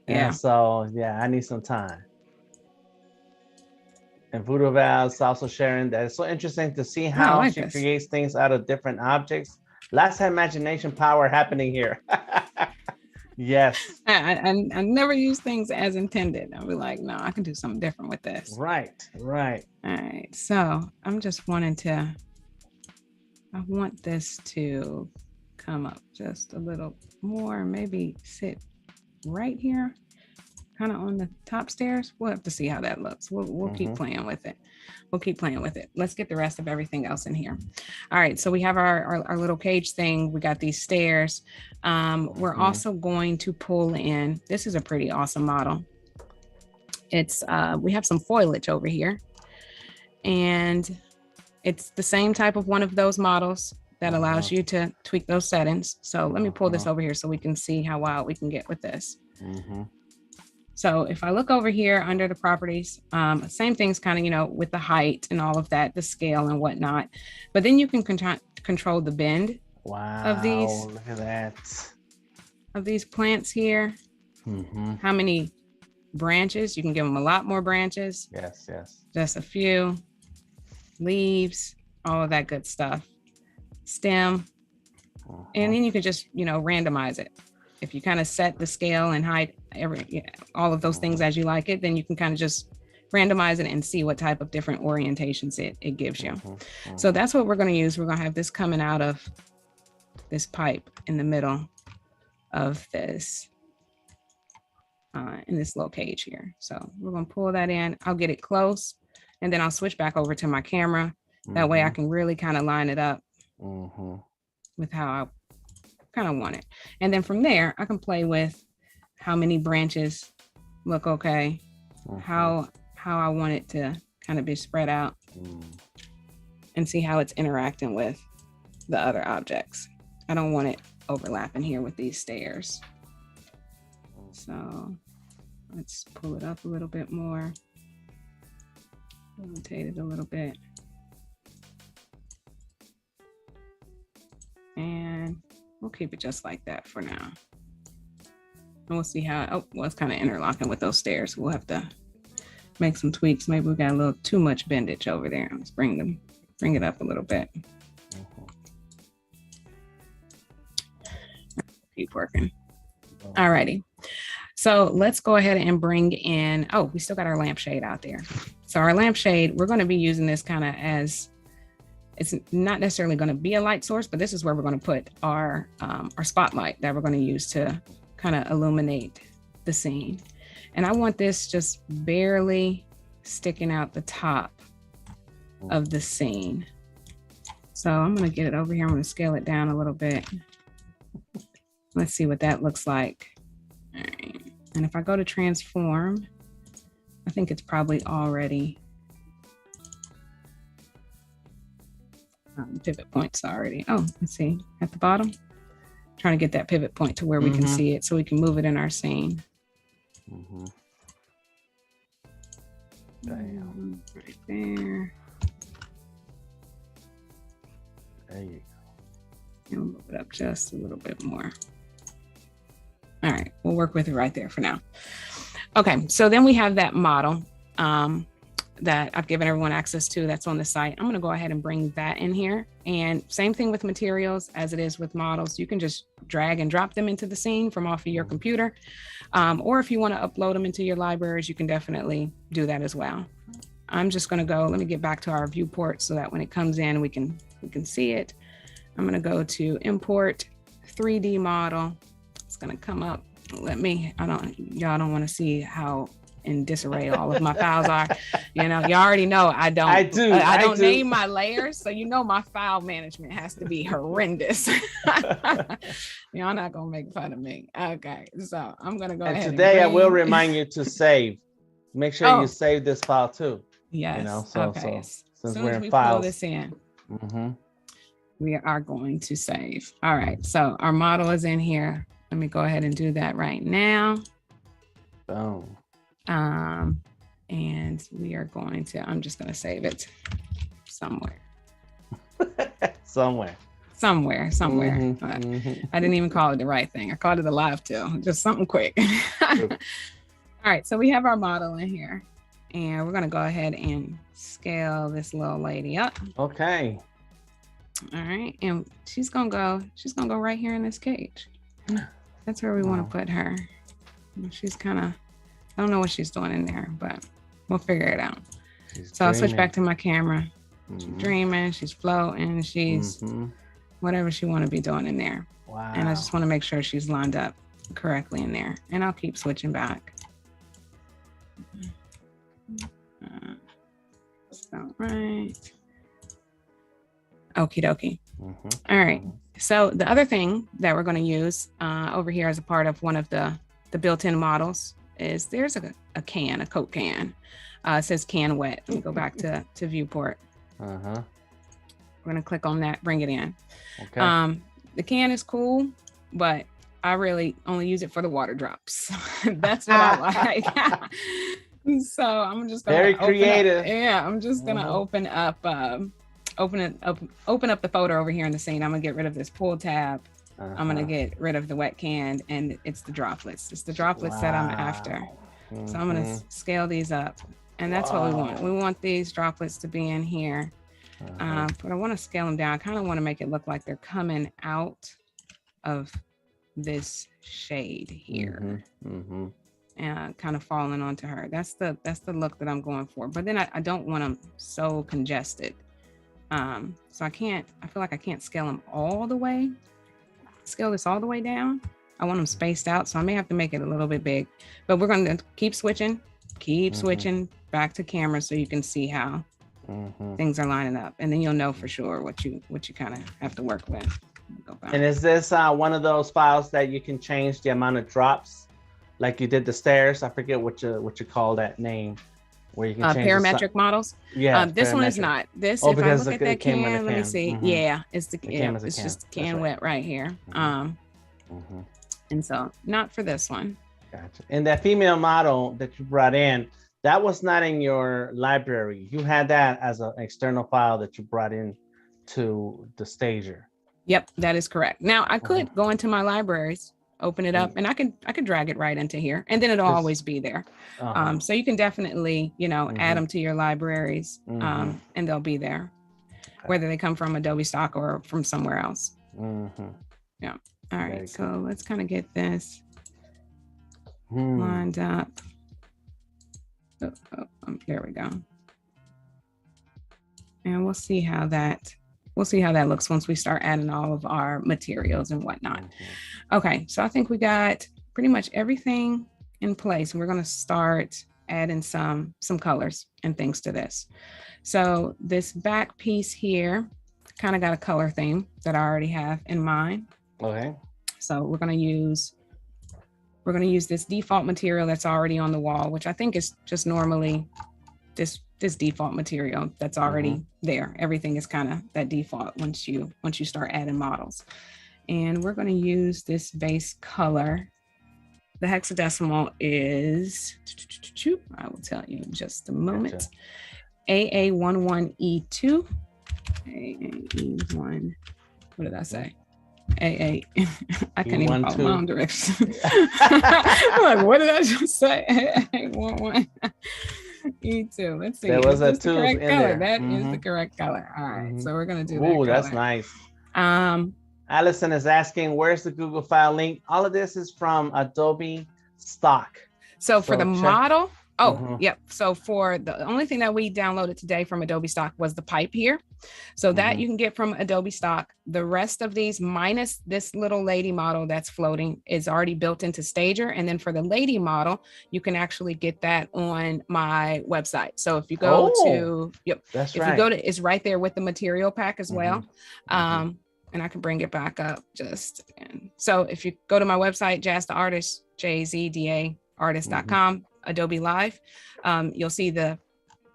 Yeah. And so, yeah, I need some time. And Voodoo Val's also sharing that it's so interesting to see how she creates things out of different objects. Lots of imagination power happening here. Yes. I never use things as intended. I'll be like, no, I can do something different with this. Right. All right. So I'm just I want this to come up just a little more, maybe sit right here, kind of on the top stairs. We'll have to see how that looks. We'll keep playing with it. Let's get the rest of everything else in here. All right, so we have our little cage thing. We got these stairs. We're also going to pull in, this is a pretty awesome model. It's we have some foliage over here, and it's the same type of one of those models that allows you to tweak those settings. So let me pull this over here so we can see how wild we can get with this. So if I look over here under the properties, same things kind of, with the height and all of that, the scale and whatnot, but then you can control the bend of these. Look at that. Of these plants here. How many branches? You can give them a lot more branches. Yes. Just a few. Leaves, all of that good stuff. Stem. And then you can just, randomize it. If you kind of set the scale and height, all of those things as you like it, then you can kind of just randomize it and see what type of different orientations it gives you. So that's what we're going to use. We're going to have this coming out of this pipe in the middle of this, in this little cage here. So we're going to pull that in. I'll get it close, and then I'll switch back over to my camera. That way I can really kind of line it up with how I kind of want it. And then from there, I can play with how many branches look okay, how I want it to kind of be spread out, and see how it's interacting with the other objects. I don't want it overlapping here with these stairs. So let's pull it up a little bit more, rotate it a little bit, and we'll keep it just like that for now. And we'll see how, it's kind of interlocking with those stairs. We'll have to make some tweaks. Maybe we got a little too much bendage over there. Let's bring it up a little bit. Keep working. All righty. So let's go ahead and bring in, oh, we still got our lampshade out there. So our lampshade, we're going to be using this kind of as, it's not necessarily going to be a light source, but this is where we're going to put our spotlight that we're going to use to kind of illuminate the scene. And I want this just barely sticking out the top of the scene. So I'm going to get it over here. I'm going to scale it down a little bit. Let's see what that looks like. All right. And if I go to transform, I think it's probably already pivot points already. Oh, let's see at the bottom. Trying to get that pivot point to where we can see it so we can move it in our scene. Damn. Right there. There you go. And we'll move it up just a little bit more. All right, we'll work with it right there for now. Okay, so then we have that model that I've given everyone access to that's on the site. I'm gonna go ahead and bring that in here. And same thing with materials as it is with models. You can just drag and drop them into the scene from off of your computer. Or if you wanna upload them into your libraries, you can definitely do that as well. I'm just gonna go, let me get back to our viewport so that when it comes in, we can see it. I'm gonna go to import 3D model. It's gonna come up. Y'all don't want to see how in disarray all of my files are. You know, you already know I don't name my layers, so you know my file management has to be horrendous. Y'all not gonna make fun of me. Okay, so I'm gonna go ahead. Today I will remind you to save. Make sure you save this file too. Yes. You know, okay. So as since soon we're as in we files, pull this in, we are going to save. All right. So our model is in here. Let me go ahead and do that right now. Boom. And we are going to, I'm just going to save it somewhere. Somewhere. I didn't even call it the right thing. I called it a live too, just something quick. All right. So we have our model in here and we're going to go ahead and scale this little lady up. Okay. All right. And she's going to go right here in this cage. That's where we want to put her. She's kind of, I don't know what she's doing in there, but we'll figure it out. So I'll switch back to my camera. She's dreaming, she's floating, she's whatever she want to be doing in there. Wow. And I just want to make sure she's lined up correctly in there. And I'll keep switching back. So, right. Okie dokie. All right. So the other thing that we're going to use over here as a part of one of the built-in models is there's a can, a Coke can. It says can wet. Let me go back to viewport. We're going to click on that, bring it in. Okay. The can is cool, but I really only use it for the water drops. That's what I like. So I'm just going to very creative. I'm just going to open up the photo over here in the scene. I'm gonna get rid of this pull tab. I'm gonna get rid of the wet can, and it's the droplets. It's the droplets that I'm after. So I'm gonna scale these up, and that's what we want. We want these droplets to be in here, but I want to scale them down. I kind of want to make it look like they're coming out of this shade here, and kind of falling onto her. That's the look that I'm going for. But then I don't want them so congested. So I feel like I can't scale them all the way, scale this all the way down. I want them spaced out, so I may have to make it a little bit big, but we're going to keep switching back to camera so you can see how things are lining up, and then you'll know for sure what you kind of have to work with. And is this one of those files that you can change the amount of drops, like you did the stairs? I forget what you call that name. Where you can change parametric models. Yeah. This one is not. This, if I look at that can, let me see. Yeah, it's it's just can wet right here. And so not for this one. Gotcha. And that female model that you brought in, that was not in your library. You had that as an external file that you brought in to the Stager. Yep, that is correct. Now I could go into my libraries, open it up, and I could drag it right into here, and then it'll always be there. So you can definitely, add them to your libraries, and they'll be there, whether they come from Adobe Stock or from somewhere else. Yeah. All right. So let's kind of get this lined up. There we go. And we'll see how that looks once we start adding all of our materials and whatnot. Okay, so I think we got pretty much everything in place. And we're going to start adding some colors and things to this. So this back piece here kind of got a color theme that I already have in mind. Okay. So we're going to use this default material that's already on the wall, which I think is just normally this default material that's already there. Everything is kind of that default once you start adding models. And we're going to use this base color. The hexadecimal is, I will tell you in just a moment, gotcha. AA11E2. AA1, what did I say? AA, I can't even follow my own directions. I'm like, what did I just say? AA11. E2. Let's see. There was a two in there. That is the correct color. All right. So we're gonna do that. Oh, that's nice. Allison is asking, where's the Google file link? All of this is from Adobe Stock. So for the model, yep. So for the only thing that we downloaded today from Adobe Stock was the pipe here. So that you can get from Adobe Stock. The rest of these, minus this little lady model that's floating, is already built into Stager. And then for the lady model, you can actually get that on my website. So if you go to, that's if you go to, it's right there with the material pack as well. And I can bring it back up just again. So if you go to my website, Jaz Da Artist, JZDA artist.com, Adobe Live, you'll see the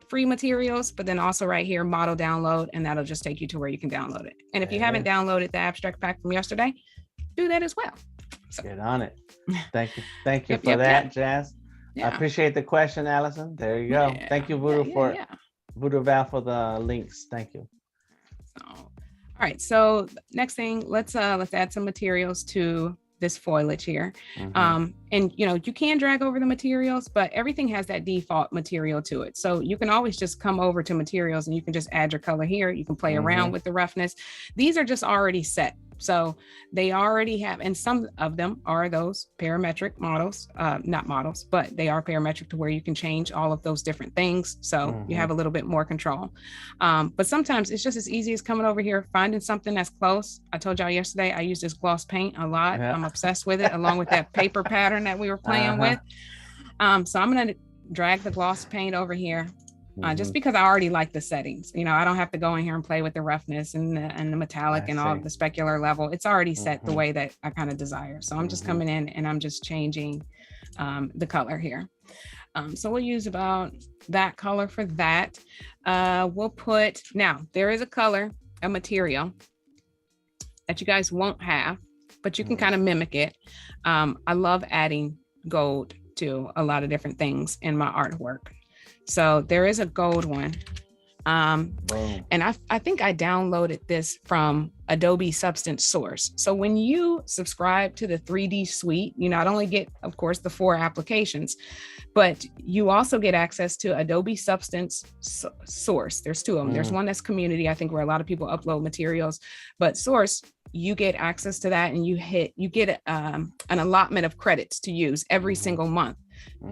free materials, but then also right here, model download, and that'll just take you to where you can download it. And if you haven't downloaded the abstract pack from yesterday, do that as well. So. Get on it. Thank you. Thank you for that, Jaz. I appreciate the question, Allison. There you go. Thank you, Voodoo, Voodoo Val, for the links. Thank you. So, all right. So next thing, let's add some materials to this foliage here. And you can drag over the materials, but everything has that default material to it. So you can always just come over to materials and you can just add your color here. You can play around with the roughness. These are just already set. So they already have, and some of them are those parametric models, not models, but they are parametric to where you can change all of those different things. So you have a little bit more control. But sometimes it's just as easy as coming over here, finding something that's close. I told y'all yesterday, I use this gloss paint a lot. I'm obsessed with it, along with that paper pattern that we were playing with. So I'm going to drag the gloss paint over here. Just because I already like the settings, I don't have to go in here and play with the roughness and the metallic and all of the specular level. It's already set the way that I kind of desire. So I'm just coming in and I'm just changing the color here. So we'll use about that color for that. We'll put, now there is a material that you guys won't have, but you can kind of mimic it. I love adding gold to a lot of different things in my artwork. So there is a gold one. And I think I downloaded this from Adobe Substance Source. So when you subscribe to the 3D suite, you not only get, of course, the 4 applications, but you also get access to Adobe Substance Source. There's 2 of them. There's one that's community, I think, where a lot of people upload materials, but Source, you get access to that and you get an allotment of credits to use every single month.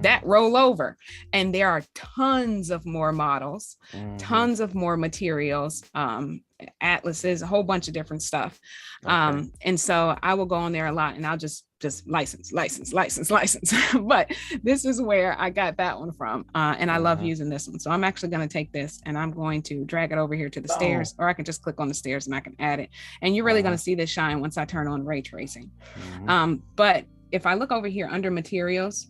That roll over, and there are tons of more models, tons of more materials, atlases, a whole bunch of different stuff. And so I will go on there a lot and I'll just license. But this is where I got that one from. And I love using this one. So I'm actually going to take this and I'm going to drag it over here to the stairs, or I can just click on the stairs and I can add it. And you're really going to see this shine once I turn on ray tracing. But if I look over here under materials,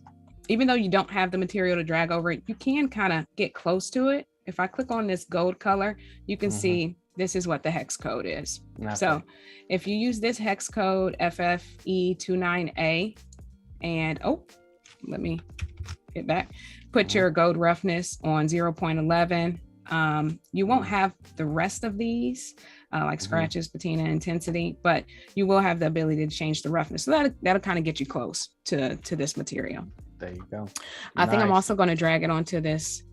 even though you don't have the material to drag over it, you can kind of get close to it. If I click on this gold color, you can see this is what the hex code is. So if you use this hex code FFE29A and, let me get back, put your gold roughness on 0.11. You won't have the rest of these, like scratches, patina, intensity, but you will have the ability to change the roughness. So that'll kind of get you close to this material. There you go. I think I'm also going to drag it onto this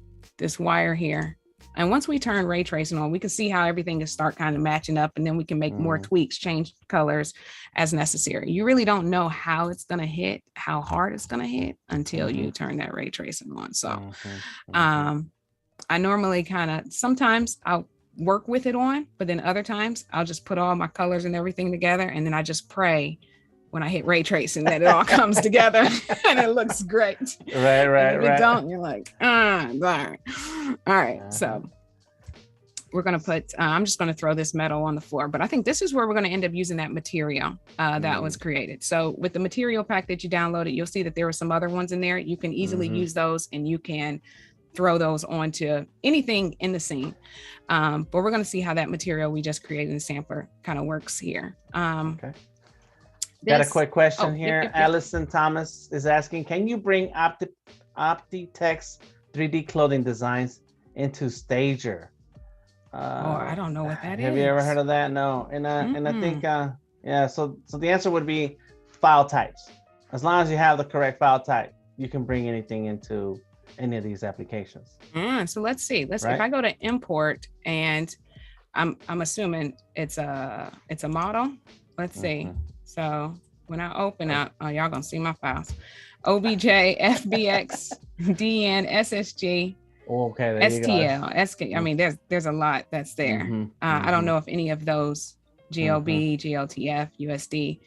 wire here. And once we turn ray tracing on, we can see how everything is start kind of matching up, and then we can make more tweaks, change colors as necessary. You really don't know how it's going to hit, how hard it's going to hit until you turn that ray tracing on. So I normally sometimes I'll work with it on, but then other times I'll just put all my colors and everything together, and then I just pray when I hit ray tracing that it all comes together and it looks great. Right. If you don't, you're like, all right. So we're going to put, I'm just going to throw this metal on the floor, but I think this is where we're going to end up using that material that was created. So with the material pack that you downloaded, you'll see that there were some other ones in there. You can easily use those, and you can throw those onto anything in the scene. But we're going to see how that material we just created in the sampler kind of works here. Okay. Got a quick question here. Yep. Allison Thomas is asking, can you bring Optitex 3D clothing designs into Stager? I don't know what that is. Have you ever heard of that? No. And I think, so the answer would be file types. As long as you have the correct file type, you can bring anything into any of these applications. So let's see. If I go to import, and I'm assuming it's a model. Let's see. So when I open up, y'all gonna see my files. OBJ, FBX, DN, SSG, STL, SK. I mean, there's a lot that's there. I don't know if any of those GLB, GLTF, USD,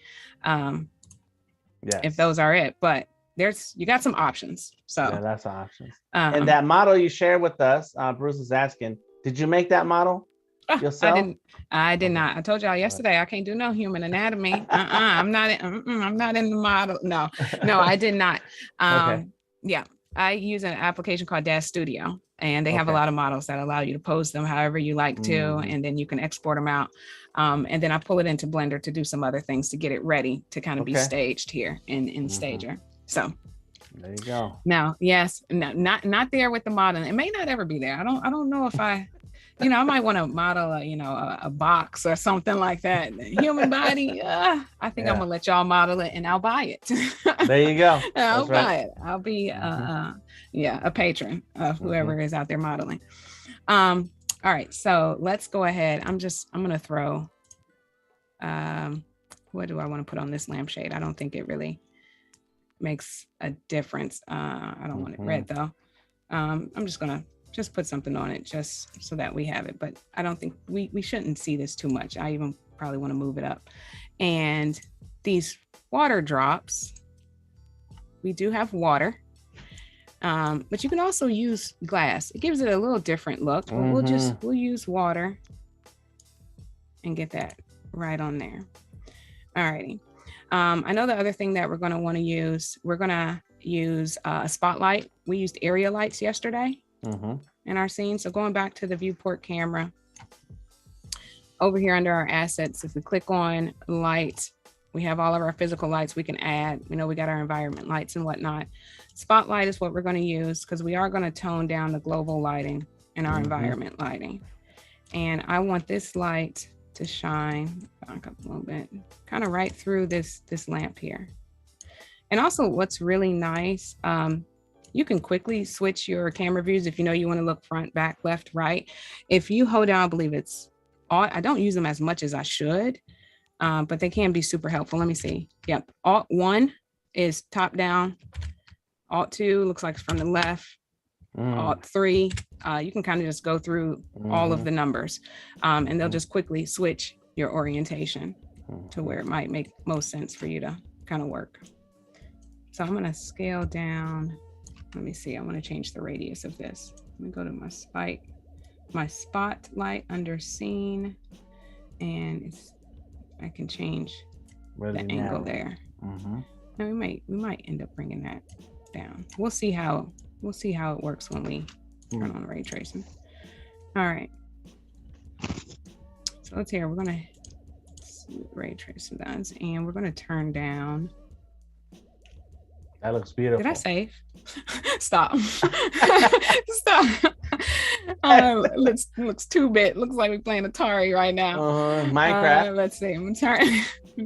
if those are it, but you got some options. So yeah, that's options. And that model you shared with us, Bruce is asking, did you make that model yourself? I did not. I told y'all yesterday I can't do no human anatomy. I'm not in the model. No, I did not. Yeah, I use an application called Dash Studio, and they have a lot of models that allow you to pose them however you like to, and then you can export them out. And then I pull it into Blender to do some other things to get it ready to kind of be staged here in Stager. So there you go. Now, yes, no, not there with the modeling. It may not ever be there. I don't know if I might want to model a box or something like that. The human body. I think I'm gonna let y'all model it, and I'll buy it. There you go. I'll buy it. I'll be a patron of whoever is out there modeling. All right, so let's go ahead. I'm gonna throw. What do I want to put on this lampshade? I don't think it really makes a difference. I don't want it red though. I'm just gonna put something on it just so that we have it, but I don't think we shouldn't see this too much. I even probably want to move it up. And these water drops, we do have water, but you can also use glass. It gives it a little different look, but we'll use water and get that right on there. Alrighty. I know the other thing that we're going to want to use, a spotlight. We used area lights yesterday in our scene. So going back to the viewport camera, over here under our assets, if we click on light, we have all of our physical lights we can add. We got our environment lights and whatnot. Spotlight is what we're going to use because we are going to tone down the global lighting and our environment lighting. And I want this light to shine back up a little bit, kind of right through this lamp here. And also what's really nice, you can quickly switch your camera views if you want to look front, back, left, right. If you hold down, I believe it's Alt. I don't use them as much as I should, but they can be super helpful. Let me see. Yep. Alt 1 is top down. Alt 2 looks like it's from the left. Alt 3, you can kind of just go through all of the numbers, and they'll just quickly switch your orientation to where it might make most sense for you to kind of work. So I'm going to scale down. Let me see. I want to change the radius of this. Let me go to my spotlight under scene, and I can change the angle there. Now we might end up bringing that down. We'll see how it works when we turn on ray tracing. All right. So let's hear. We're gonna see what ray tracing does, and we're gonna turn down. That looks beautiful. Did I save? Stop. Stop. Looks 2-bit. Looks like we're playing Atari right now. Minecraft. Let's see. I'm gonna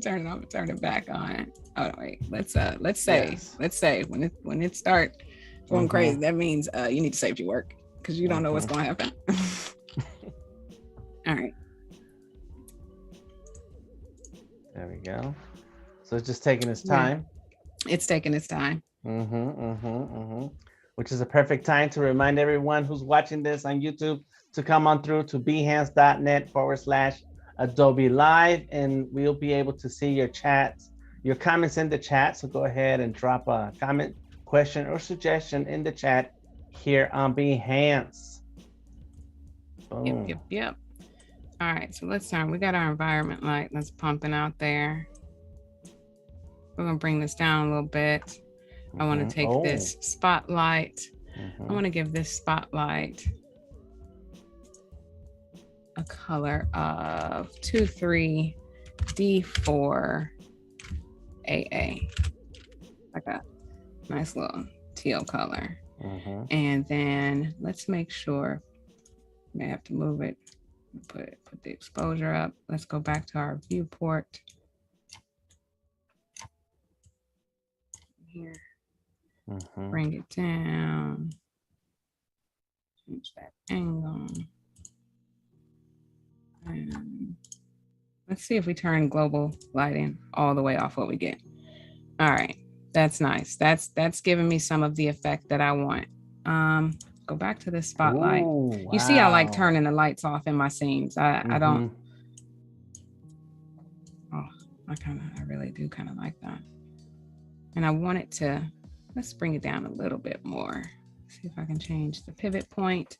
turn it off. Turn it back on. Oh no, wait. Let's save. Yes. Let's save. When it starts going crazy, that means you need to save your work. because you don't know what's going to happen. All right. There we go. So it's just taking its time. Yeah. It's taking its time. Which is a perfect time to remind everyone who's watching this on YouTube to come on through to behance.net/Adobe Live, and we'll be able to see your chats, your comments in the chat. So go ahead and drop a comment, question, or suggestion in the chat here on Behance. Boom. Yep. All right, so let's start. We got our environment light that's pumping out there. We're gonna bring this down a little bit. I want to take this spotlight. I want to give this spotlight a color of 23D4 AA, like a nice little teal color. And then let's make sure, may have to move it, put the exposure up. Let's go back to our viewport here. Bring it down, change that angle, and let's see if we turn global lighting all the way off what we get. All right, that's nice. That's giving me some of the effect that I want. Go back to this spotlight. Ooh, wow. You see I like turning the lights off in my scenes. I don't, I really do kind of like that. And I want it to, let's bring it down a little bit more. See if I can change the pivot point.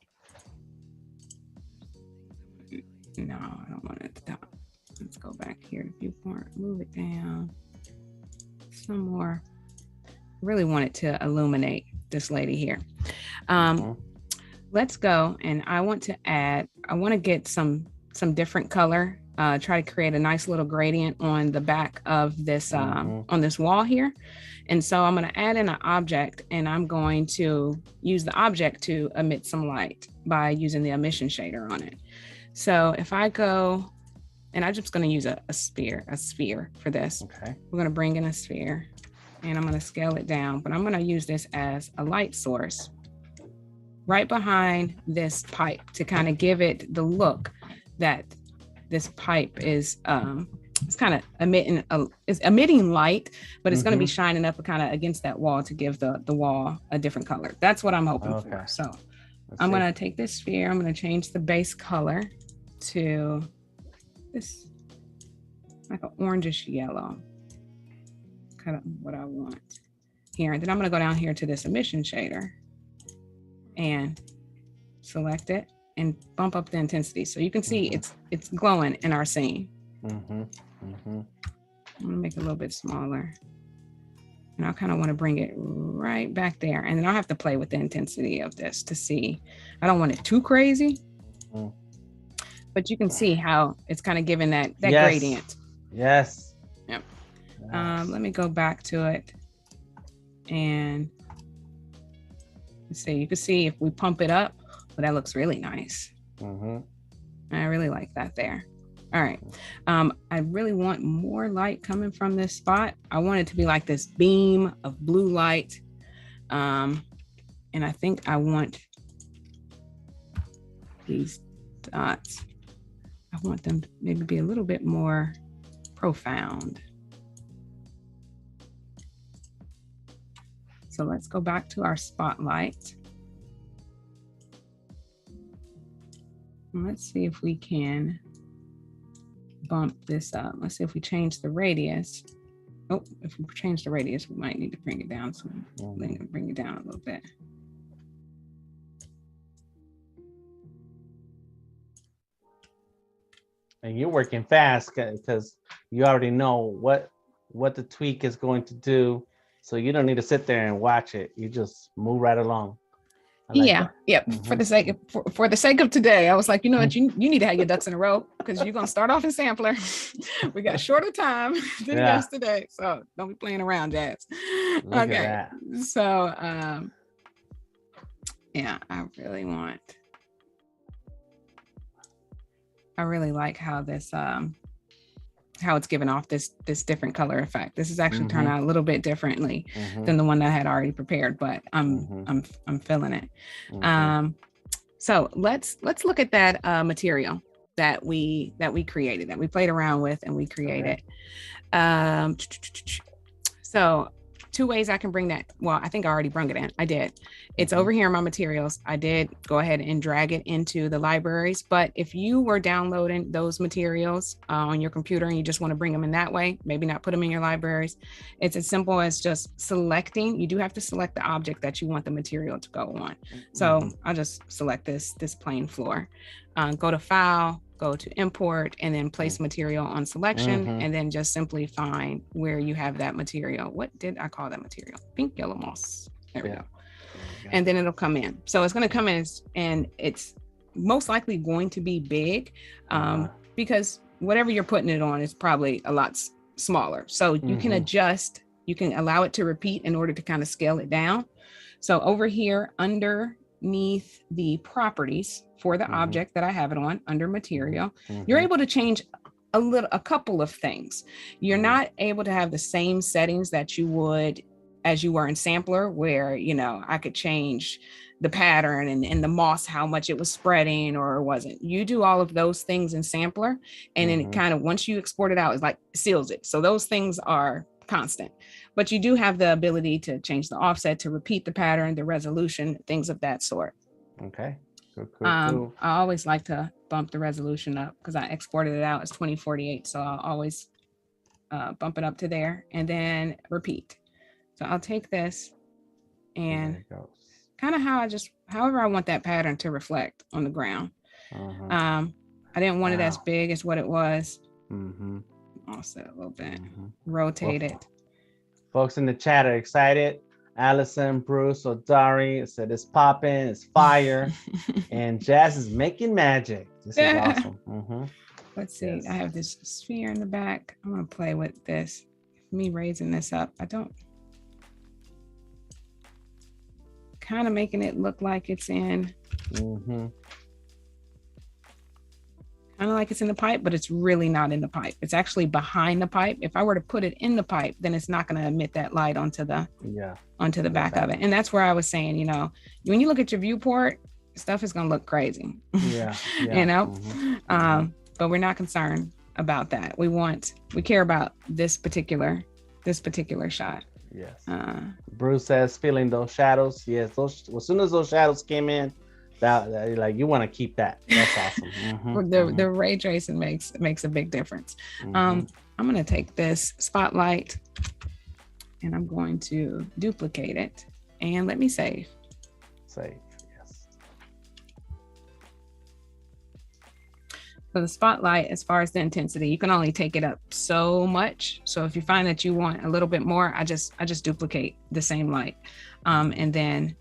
No, I don't want it at the top. Let's go back here to viewport, move it down some more. I really want it to illuminate this lady here. Let's go, and I want to get some different color, try to create a nice little gradient on the back of this, on this wall here. And so I'm going to add in an object, and I'm going to use the object to emit some light by using the emission shader on it. So if I go, and I'm just going to use a sphere for this. Okay. We're going to bring in a sphere, and I'm going to scale it down, but I'm going to use this as a light source right behind this pipe to kind of give it the look that this pipe is, it's kind of emitting light, but it's going to be shining up kind of against that wall to give the wall a different color. That's what I'm hoping for. So I'm going to take this sphere, I'm going to change the base color to this, like an orangish yellow, kind of what I want here. And then I'm going to go down here to this emission shader and select it and bump up the intensity. So you can see it's glowing in our scene. I'm gonna make it a little bit smaller. And I kind of want to bring it right back there. And then I'll have to play with the intensity of this to see. I don't want it too crazy, but you can see how it's kind of giving that gradient. Yes. Yep. Yes. Let me go back to it. And let's see, you can see if we pump it up, well, that looks really nice. I really like that there. All right. I really want more light coming from this spot. I want it to be like this beam of blue light. And I think I want these dots, I want them to maybe be a little bit more profound. So let's go back to our spotlight. And let's see if we can bump this up. Let's see if we change the radius. Oh, if we change the radius, we might need to bring it down. So bring it down a little bit. And you're working fast because you already know what the tweak is going to do. So you don't need to sit there and watch it. You just move right along. Like for the sake of today, I was like, you know what, you need to have your ducks in a row because you're gonna start off in sampler. We got shorter time than yesterday, so don't be playing around, Jazz. Okay, so I really like how this how it's giving off this different color effect. This is actually turned out a little bit differently than the one that I had already prepared, but I'm feeling it. So let's look at that material that we created, that we played around with and we created. Okay. So 2 ways I can bring that. Well, I think I already brung it in. I did. It's over here in my materials. I did go ahead and drag it into the libraries. But if you were downloading those materials on your computer and you just want to bring them in that way, maybe not put them in your libraries, it's as simple as just selecting. You do have to select the object that you want the material to go on. So I'll just select this plain floor. Go to File, go to Import, and then place material on selection, and then just simply find where you have that material. What did I call that material? Pink yellow moss. There we go. And then it'll come in. So it's going to come in and it's most likely going to be big because whatever you're putting it on is probably a lot smaller. So you can adjust, you can allow it to repeat in order to kind of scale it down. So over here underneath the properties for the object that I have it on, under material, you're able to change a couple of things. You're not able to have the same settings that you would as you were in sampler, where, you know, I could change the pattern and the moss, how much it was spreading or wasn't. You do all of those things in sampler, and then it kind of, once you export it out, it's like seals it. So those things are constant, but you do have the ability to change the offset, to repeat the pattern, the resolution, things of that sort. Okay. Cool. I always like to bump the resolution up because I exported it out as 2048. So I'll always bump it up to there and then repeat. So I'll take this and kind of however I want that pattern to reflect on the ground. I didn't want it as big as what it was. Offset a little bit, rotate it. Folks in the chat are excited. Allison, Bruce, Odari said it's popping, it's fire, and Jaz is making magic. This is awesome. Let's see. I have this sphere in the back. I'm gonna play with this. Me raising this up. I don't. Kind of making it look like it's in. Kind of like it's in the pipe, but it's really not in the pipe. It's actually behind the pipe. If I were to put it in the pipe, then it's not going to emit that light onto the back of it. And that's where I was saying, you know, when you look at your viewport, stuff is going to look crazy. You know, but we're not concerned about that. We care about this particular shot. Yes. Bruce says feeling those shadows. Yes, those, as soon as those shadows came in, that like you want to keep that. That's awesome. The ray tracing makes a big difference. I'm going to take this spotlight and I'm going to duplicate it and let me save. Save, yes. So the spotlight, as far as the intensity, you can only take it up so much. So if you find that you want a little bit more, I just duplicate the same light and then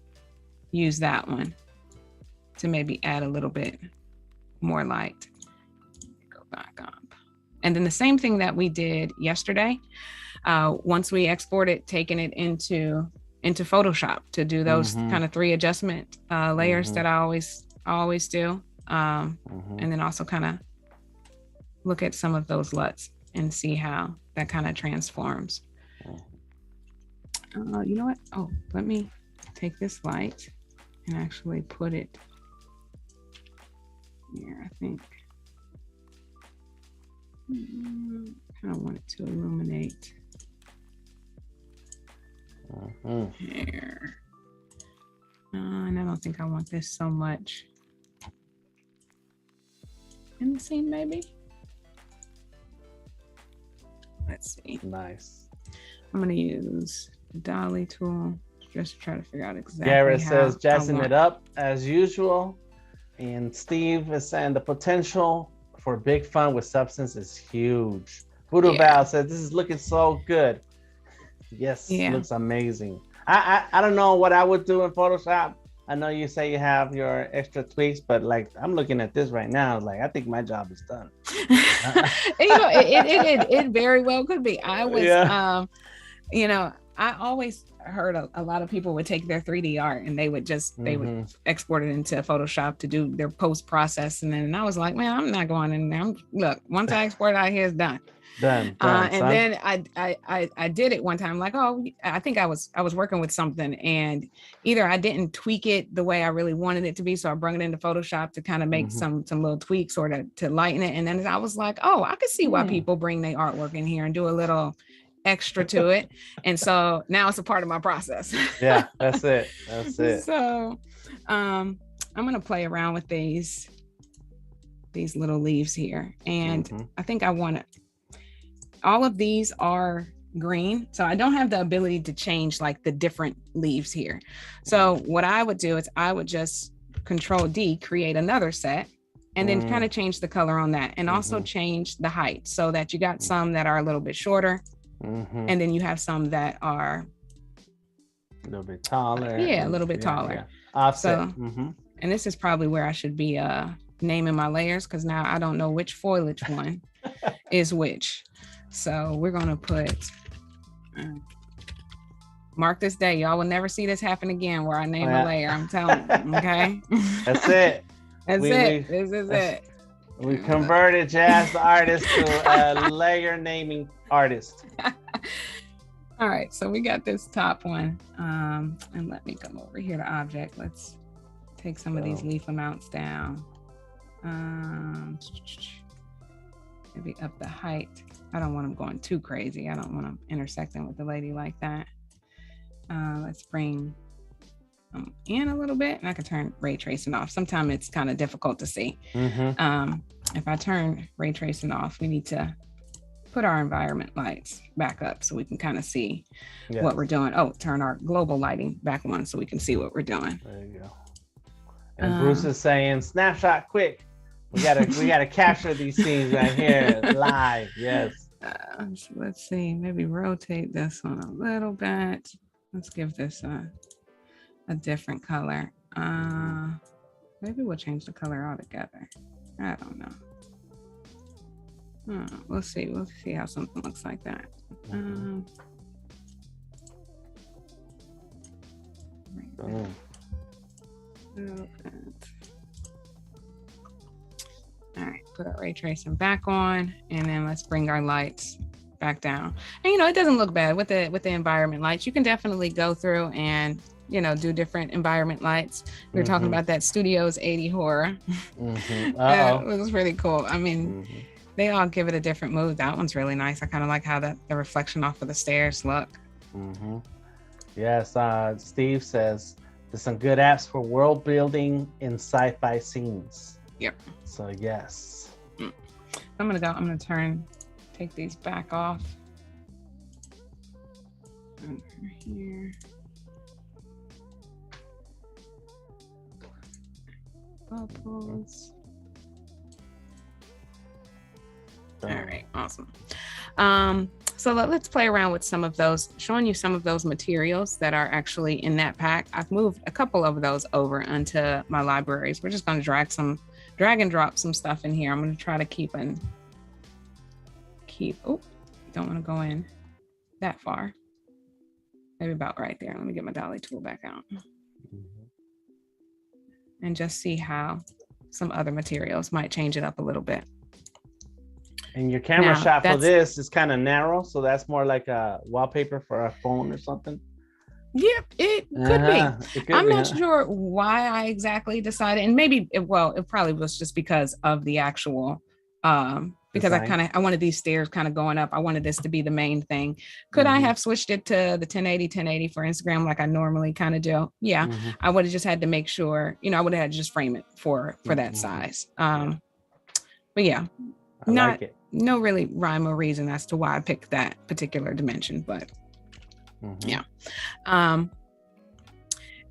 use that one to maybe add a little bit more light. Go back up. And then the same thing that we did yesterday, once we exported, taking it into Photoshop to do those kind of 3 adjustment layers that I always do. And then also kind of look at some of those LUTs and see how that kind of transforms. You know what? Oh, let me take this light and actually put it here, I think. I kind of want it to illuminate here. And I don't think I want this so much in the scene, maybe. Let's see. Nice. I'm going to use the dolly tool just to try to figure out exactly Garrett how says, jazzing it up as usual. And Steve is saying the potential for big fun with substance is huge. Voodoo Val says, this is looking so good. Yes, looks amazing. I don't know what I would do in Photoshop. I know you say you have your extra tweaks, but like I'm looking at this right now, like I think my job is done. You know, it very well could be. I was, you know, I always heard a lot of people would take their 3D art and they would export it into Photoshop to do their post process. And I was like, man, I'm not going in there. Look, once I export it out here, it's done. Done. And then I did it one time, like, oh, I think I was working with something, and either I didn't tweak it the way I really wanted it to be, so I brought it into Photoshop to kind of make some little tweaks or to lighten it. And then I was like, oh, I could see why people bring their artwork in here and do a little extra to it. And so now it's a part of my process. Yeah, that's it. So I'm gonna play around with these little leaves here, and I think I want to. All of these are green, so I don't have the ability to change like the different leaves here. So what I would do is I would just Control D, create another set, and then kind of change the color on that, and also change the height so that you got some that are a little bit shorter, and then you have some that are a little bit taller. Yeah, a little bit taller. Yeah. Offset. So, and this is probably where I should be naming my layers, because now I don't know which foliage one is which. So we're gonna put, mark this day, y'all will never see this happen again where I name a layer. I'm telling you, okay? That's it. This is it. We converted Jaz Da Artist to a layer naming artist. All right, so we got this top one. And let me come over here to object. Let's take some of these leaf amounts down. Maybe up the height. I don't want them going too crazy. I don't want them intersecting with the lady like that. Let's bring them in a little bit, and I can turn ray tracing off. Sometimes it's kind of difficult to see. If I turn ray tracing off, we need to put our environment lights back up so we can kind of see what we're doing. Oh, turn our global lighting back on so we can see what we're doing. There you go. And Bruce is saying, snapshot quick. We gotta capture these scenes right here live. Yes. So let's see. Maybe rotate this one a little bit. Let's give this a different color. Maybe we'll change the color altogether. I don't know. We'll see. We'll see how something looks like that. All right, put our ray tracing back on, and then let's bring our lights back down. And it doesn't look bad with the environment lights. You can definitely go through and do different environment lights. We were talking about that Studios 80 horror. That was pretty cool. I mean, they all give it a different mood. That one's really nice. I kind of like how the reflection off of the stairs look. Yes, Steve says there's some good apps for world building in sci-fi scenes. Yep. So yes. I'm gonna take these back off. Over here. Bubbles. All right, awesome. So let's play around with showing you some of those materials that are actually in that pack. I've moved a couple of those over onto my libraries. We're just going to drag and drop some stuff in here. I'm going to try to keep, don't want to go in that far. Maybe about right there. Let me get my dolly tool back out. And just see how some other materials might change it up a little bit. And your camera shot for this is kind of narrow, so that's more like a wallpaper for a phone or something. Yep, it could be. I'm not sure why I exactly decided, and maybe it probably was just because of the actual because I wanted these stairs kind of going up. I wanted this to be the main thing. Could I have switched it to the 1080 for Instagram like I normally kind of do? Yeah, I would have just had to make sure, I would have had to just frame it for that size. But yeah, no really rhyme or reason as to why I picked that particular dimension, but yeah.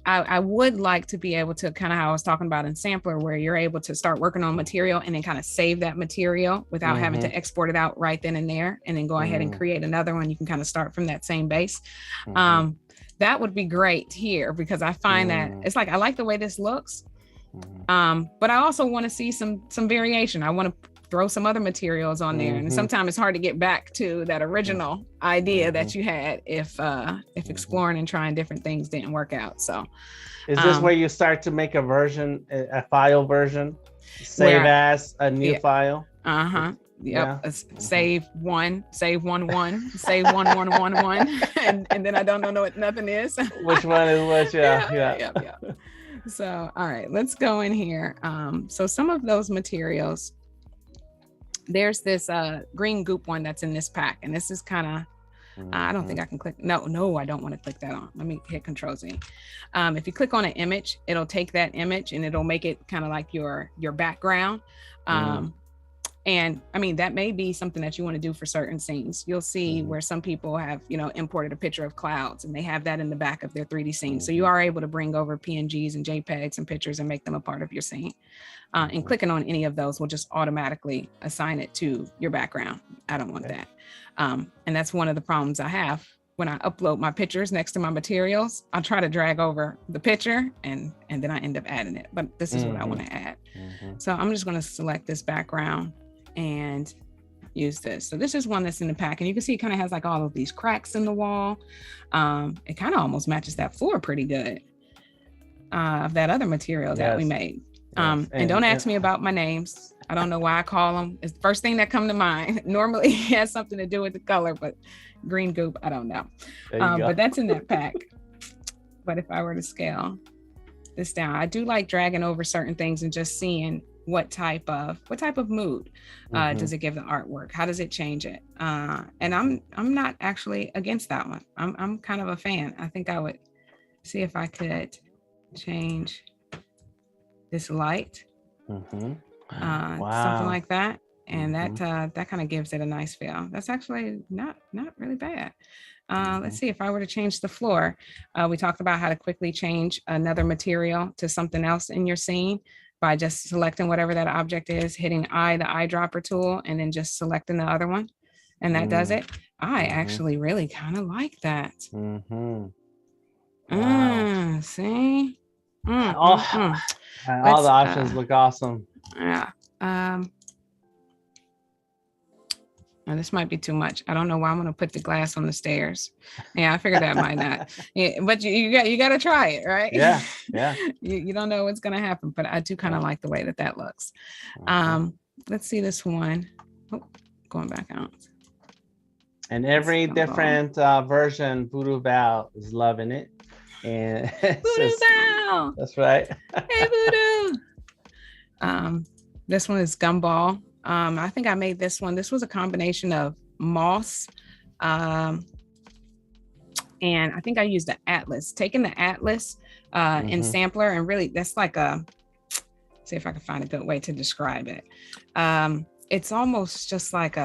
I would like to be able to kind of how I was talking about in Sampler, where you're able to start working on material and then kind of save that material without having to export it out right then and there, and then go ahead and create another one. You can kind of start from that same base. That would be great here, because I find that it's like, I like the way this looks, but I also want to see some variation. I want to throw some other materials on there. And sometimes it's hard to get back to that original idea that you had if exploring and trying different things didn't work out. So is this where you start to make a file version, save as a new file? Yep. Save one, save one, save one, and then I don't know what nothing is. Which one is which? Yeah. So, all right, let's go in here. So some of those materials, there's this green goop one that's in this pack, and this is kind of, I don't think I can click. No, I don't want to click that on. Let me hit Control Z. If you click on an image, it'll take that image and it'll make it kind of like your background. And I mean, that may be something that you want to do for certain scenes. You'll see where some people have, imported a picture of clouds and they have that in the back of their 3D scene. So you are able to bring over PNGs and JPEGs and pictures and make them a part of your scene. And clicking on any of those will just automatically assign it to your background. I don't want that. And that's one of the problems I have when I upload my pictures next to my materials. I'll try to drag over the picture and then I end up adding it. But this is what I want to add. So I'm just going to select this background and use this. So this is one that's in the pack, and you can see it kind of has like all of these cracks in the wall. It kind of almost matches that floor pretty good of that other material that we made. And don't ask me about my names. I don't know why I call them. It's the first thing that come to mind. Normally it has something to do with the color, but green goop, I don't know. But that's in that pack. But if I were to scale this down, I do like dragging over certain things and just seeing what type of mood does it give the artwork? How does it change it? And I'm not actually against that one. I'm kind of a fan. I think I would see if I could change this light, something like that, and that kind of gives it a nice feel. That's actually not really bad. Let's see if I were to change the floor. We talked about how to quickly change another material to something else in your scene by just selecting whatever that object is, hitting the eyedropper tool, and then just selecting the other one. And that does it. I actually really kind of like that. See? All the options look awesome. Yeah. Now this might be too much. I don't know why I'm gonna put the glass on the stairs. Yeah, I figured that might not. Yeah, but you got to try it, right? Yeah. you don't know what's gonna happen, but I do kind of like the way that looks. Let's see this one. Oh, going back out. And every different version, Voodoo Val is loving it. And Voodoo Val. That's right. Hey Voodoo. This one is Gumball. I think I made this one. This was a combination of moss, and I think I used the Atlas. Taking the Atlas in Sampler, and really that's like see if I can find a good way to describe it. It's almost just like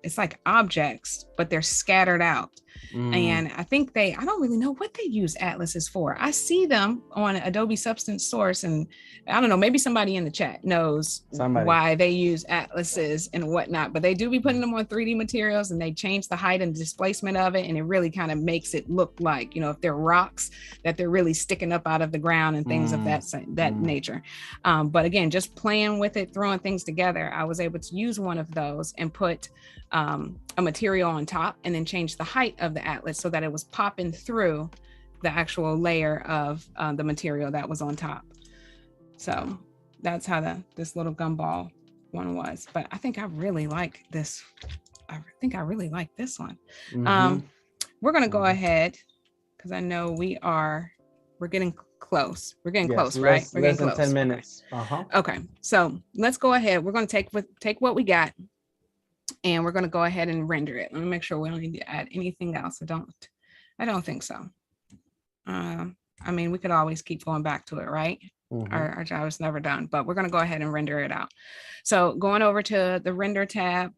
it's like objects, but they're scattered out. And I think I don't really know what they use atlases for. I see them on Adobe Substance Source, and I don't know, maybe somebody in the chat knows why they use atlases and whatnot, but they do be putting them on 3D materials, and they change the height and displacement of it. And it really kind of makes it look like, if they're rocks, that they're really sticking up out of the ground and things of that nature. But again, just playing with it, throwing things together, I was able to use one of those and put a material on top and then change the height of the atlas so that it was popping through the actual layer of the material that was on top. So that's how this little gumball one was. But I think I really like this. I think I really like this one. We're going to go ahead because I know we're getting close. We're getting close, right? We're getting close. 10 minutes. Okay. So let's go ahead. We're going to take what we got, and we're going to go ahead and render it. Let me make sure we don't need to add anything else. I don't think so. I mean, we could always keep going back to it, right? Our job is never done, but we're going to go ahead and render it out. So going over to the render tab,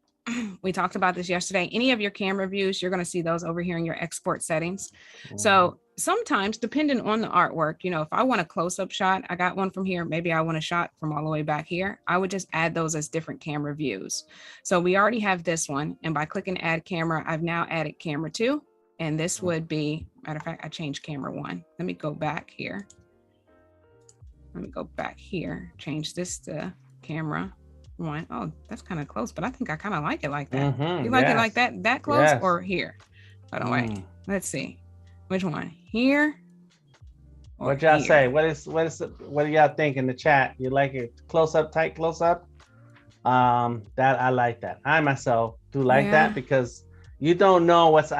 we talked about this yesterday. Any of your camera views, you're going to see those over here in your export settings. So sometimes, depending on the artwork, if I want a close-up shot, I got one from here, maybe I want a shot from all the way back here, I would just add those as different camera views. So we already have this one, and by clicking add camera, I've now added camera 2, and this would be, matter of fact, I changed camera 1. Let me go back here. Change this to camera one. Oh, that's kind of close, but I think I kind of like it like that. You like it like that close or here? Hold on, wait. Let's see. Which one? Here? What y'all say? What do y'all think in the chat? You like it close up, tight close up? That I like that. I myself do like that because you don't know what's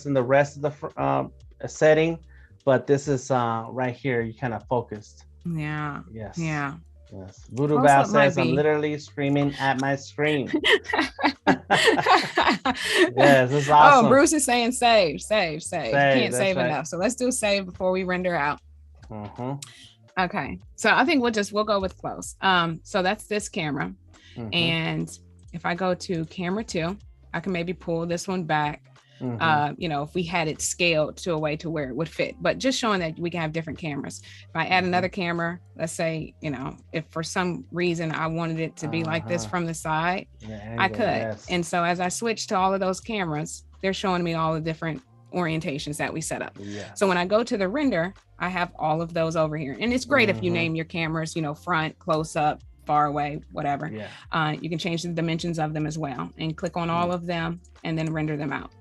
in the rest of the setting, but this is right here. You kind of focused. Yeah. Yes. Yeah. Yes. Voodoo Val says I'm literally screaming at my screen. Yes, this is awesome. Oh, Bruce is saying save. You can't save enough. So let's do save before we render out. Okay. So I think we'll go with close. So that's this camera. And if I go to camera 2, I can maybe pull this one back. If we had it scaled to a way to where it would fit, but just showing that we can have different cameras. If I add another camera, let's say, if for some reason I wanted it to be like this from the side, I could. Yes. And so as I switch to all of those cameras, they're showing me all the different orientations that we set up. Yes. So when I go to the render, I have all of those over here. And it's great if you name your cameras, front, close up, far away, whatever. You can change the dimensions of them as well and click on all of them and then render them out.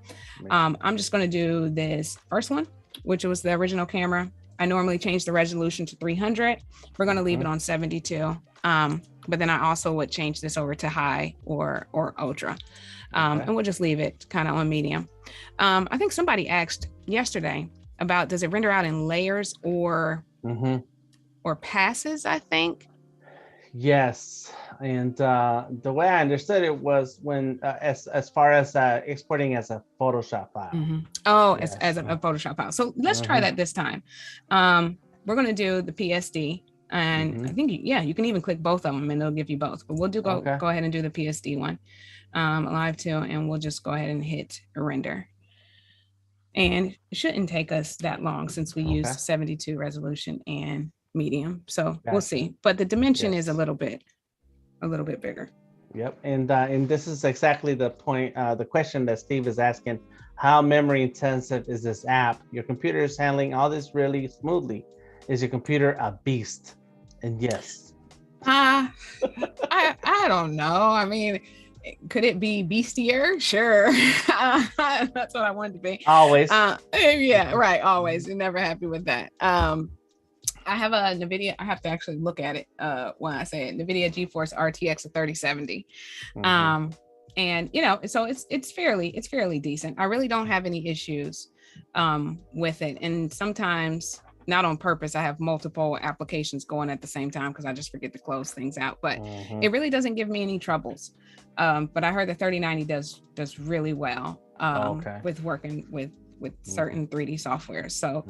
I'm just going to do this first one, which was the original camera. I normally change the resolution to 300. We're going to leave it on 72. But then I also would change this over to high or ultra. And we'll just leave it kind of on medium. I think somebody asked yesterday about, does it render out in layers or passes, I think. Yes, and the way I understood it was when as far as exporting as a Photoshop file. Oh, yes. as a Photoshop file. So let's try that this time. We're going to do the PSD, and I think you can even click both of them, and it'll give you both. But we'll go ahead and do the PSD one, live too, and we'll just go ahead and hit render. And it shouldn't take us that long since we use 72 resolution and medium, so we'll see, but the dimension is a little bit bigger. Yep. And this is exactly the point, the question that Steve is asking: how memory intensive is this app? Your computer is handling all this really smoothly. Is your computer a beast? And yes. I don't know. I mean, could it be beastier? Sure. That's what I wanted to be. Always. Yeah, right. Always. You're never happy with that. I have a NVIDIA. I have to actually look at it when I say it. NVIDIA GeForce RTX 3070, and so it's fairly decent. I really don't have any issues with it. And sometimes, not on purpose, I have multiple applications going at the same time because I just forget to close things out. But it really doesn't give me any troubles. But I heard the 3090 does really well with working with certain 3D software. So.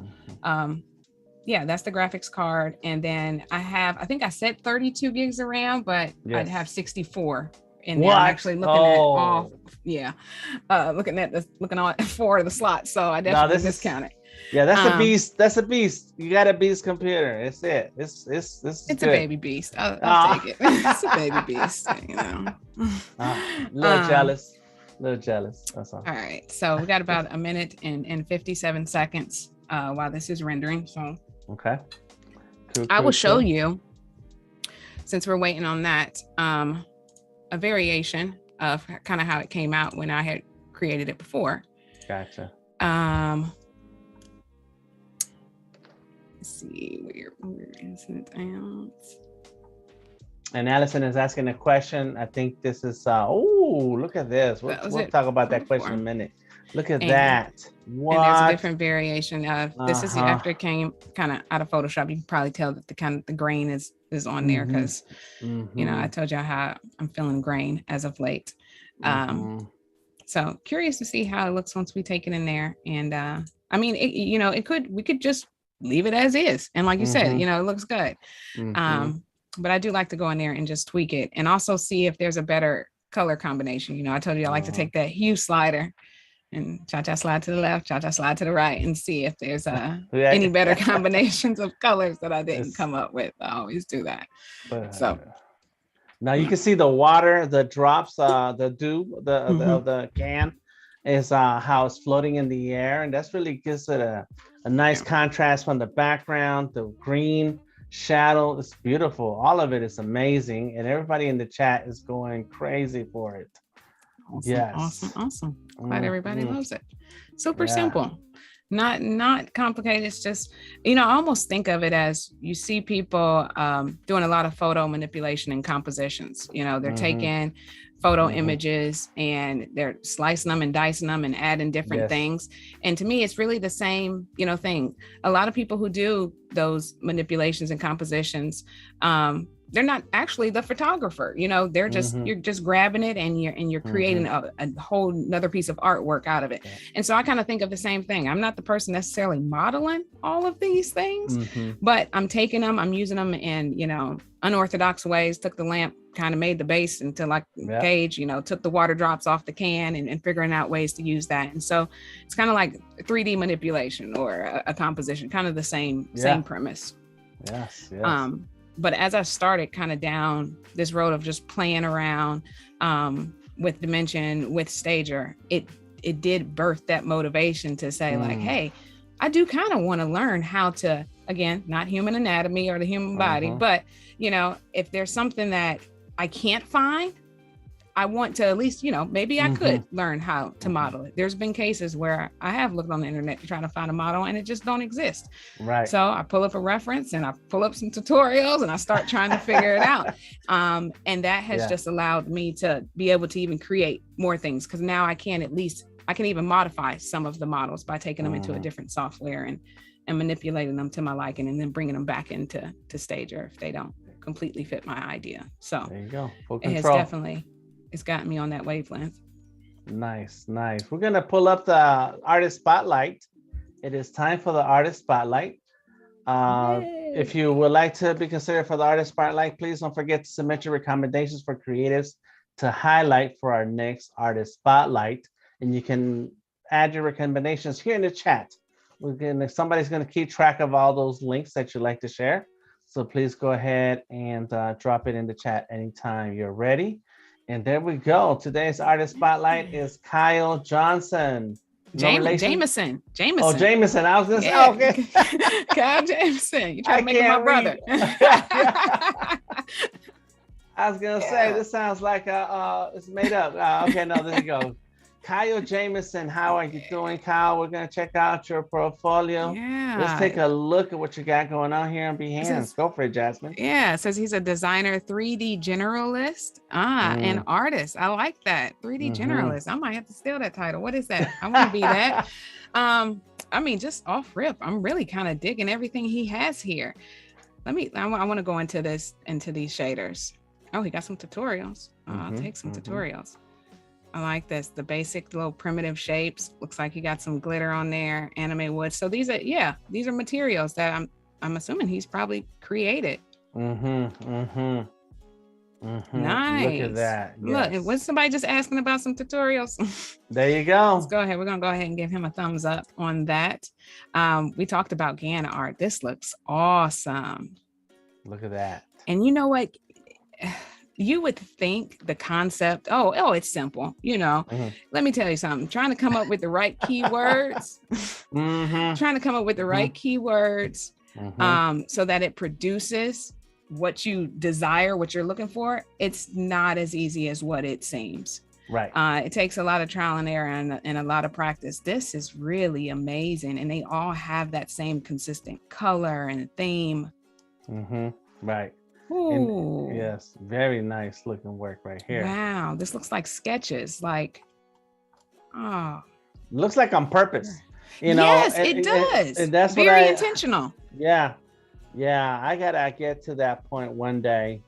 Yeah, that's the graphics card. And then I think I said 32 gigs of RAM, but I'd have 64 in there. I'm actually looking at all, looking at 4 of the slots. So I definitely discounted. Yeah, that's a beast. That's a beast. You got a beast computer. It's it. It's a baby beast. I'll take it. It's a baby beast, little jealous. That's all. All right. So we got about a minute and 57 seconds while this is rendering. So okay. Cool, I will show you, since we're waiting on that, a variation of kind of how it came out when I had created it before. Gotcha. Let's see, where is it out? And Allison is asking a question. I think this is look at this. We'll talk about that question in a minute. Look at that. What? And there's a different variation of this is after it came kind of out of Photoshop. You can probably tell that the grain is on there because I told you how I'm feeling grain as of late. So curious to see how it looks once we take it in there. And I mean, we could just leave it as is. And like you said, it looks good. But I do like to go in there and just tweak it and also see if there's a better color combination. I told you I like to take that hue slider and cha-cha slide to the left, cha-cha slide to the right, and see if there's any better combinations of colors that I didn't come up with. I always do that. So now you can see the water, the drops, the dew, the can is how it's floating in the air, and that's really gives it a nice contrast from the background. The green shadow. It's beautiful. All of it is amazing. And everybody in the chat is going crazy for it. Awesome, Yes. awesome. Glad everybody loves it. Super simple. Not complicated. It's just, I almost think of it as you see people doing a lot of photo manipulation and compositions. They're taking photo images and they're slicing them and dicing them and adding different things. And to me, it's really the same, thing. A lot of people who do those manipulations and compositions, they're not actually the photographer, they're just, you're just grabbing it and you're creating a whole another piece of artwork out of it. And so I kind of think of the same thing. I'm not the person necessarily modeling all of these things, but I'm taking them, I'm using them in, unorthodox ways, took the lamp, kind of made the base into like gauge, took the water drops off the can and figuring out ways to use that. And so it's kind of like 3D manipulation or a composition, kind of the same premise. Yes. But as I started kind of down this road of just playing around with Dimension, with Stager, it did birth that motivation to say like, hey, I do kind of want to learn how to, again, not human anatomy or the human body, but, if there's something that I can't find, I want to at least, maybe I could learn how to model it. There's been cases where I have looked on the internet to try to find a model and it just don't exist. Right. So I pull up a reference and I pull up some tutorials and I start trying to figure it out. And that has just allowed me to be able to even create more things, because now I can even modify some of the models by taking them into a different software and manipulating them to my liking and then bringing them back into Stager if they don't completely fit my idea. So there you go. Full it has control. It's gotten me on that wavelength. Nice. We're going to pull up the artist spotlight. It is time for the artist spotlight. If you would like to be considered for the artist spotlight, please don't forget to submit your recommendations for creatives to highlight for our next artist spotlight. And you can add your recommendations here in the chat. Somebody's going to keep track of all those links that you'd like to share. So please go ahead and drop it in the chat anytime you're ready. And there we go. Today's artist spotlight is Kyle Johnson. Jameson. Oh, Jameson. I was going to say, okay. Kyle Jameson. You trying to make him my brother. I was going to say, this sounds like it's made up. Okay, no, there you go. Kyle Jameson, how are you doing, Kyle? We're going to check out your portfolio. Yeah. Let's take a look at what you got going on here on Behance. Go for it, Jasmyn. Yeah, it says he's a designer, 3D generalist, and artist. I like that. 3D generalist. I might have to steal that title. What is that? I want to be that. I mean, just off rip, I'm really kind of digging everything he has here. I want to go into these shaders. Oh, he got some tutorials. I'll take some tutorials. I like this, the basic little primitive shapes. Looks like you got some glitter on there, anime wood. So these are materials that I'm assuming he's probably created. Nice. Look at that. Yes. Look, was somebody just asking about some tutorials? There you go. Let's go ahead. We're gonna go ahead and give him a thumbs up on that. We talked about Ganna art. This looks awesome. Look at that. And you know what? You would think the concept, it's simple, Let me tell you something. Trying to come up with the right keywords, so that it produces what you desire, what you're looking for. It's not as easy as what it seems. Right. It takes a lot of trial and error and a lot of practice. This is really amazing. And they all have that same consistent color and theme. Right. And, yes, very nice looking work right here. Wow, this looks like sketches. Looks like on purpose. Yes, it does. And that's very intentional. Yeah, I gotta get to that point one day.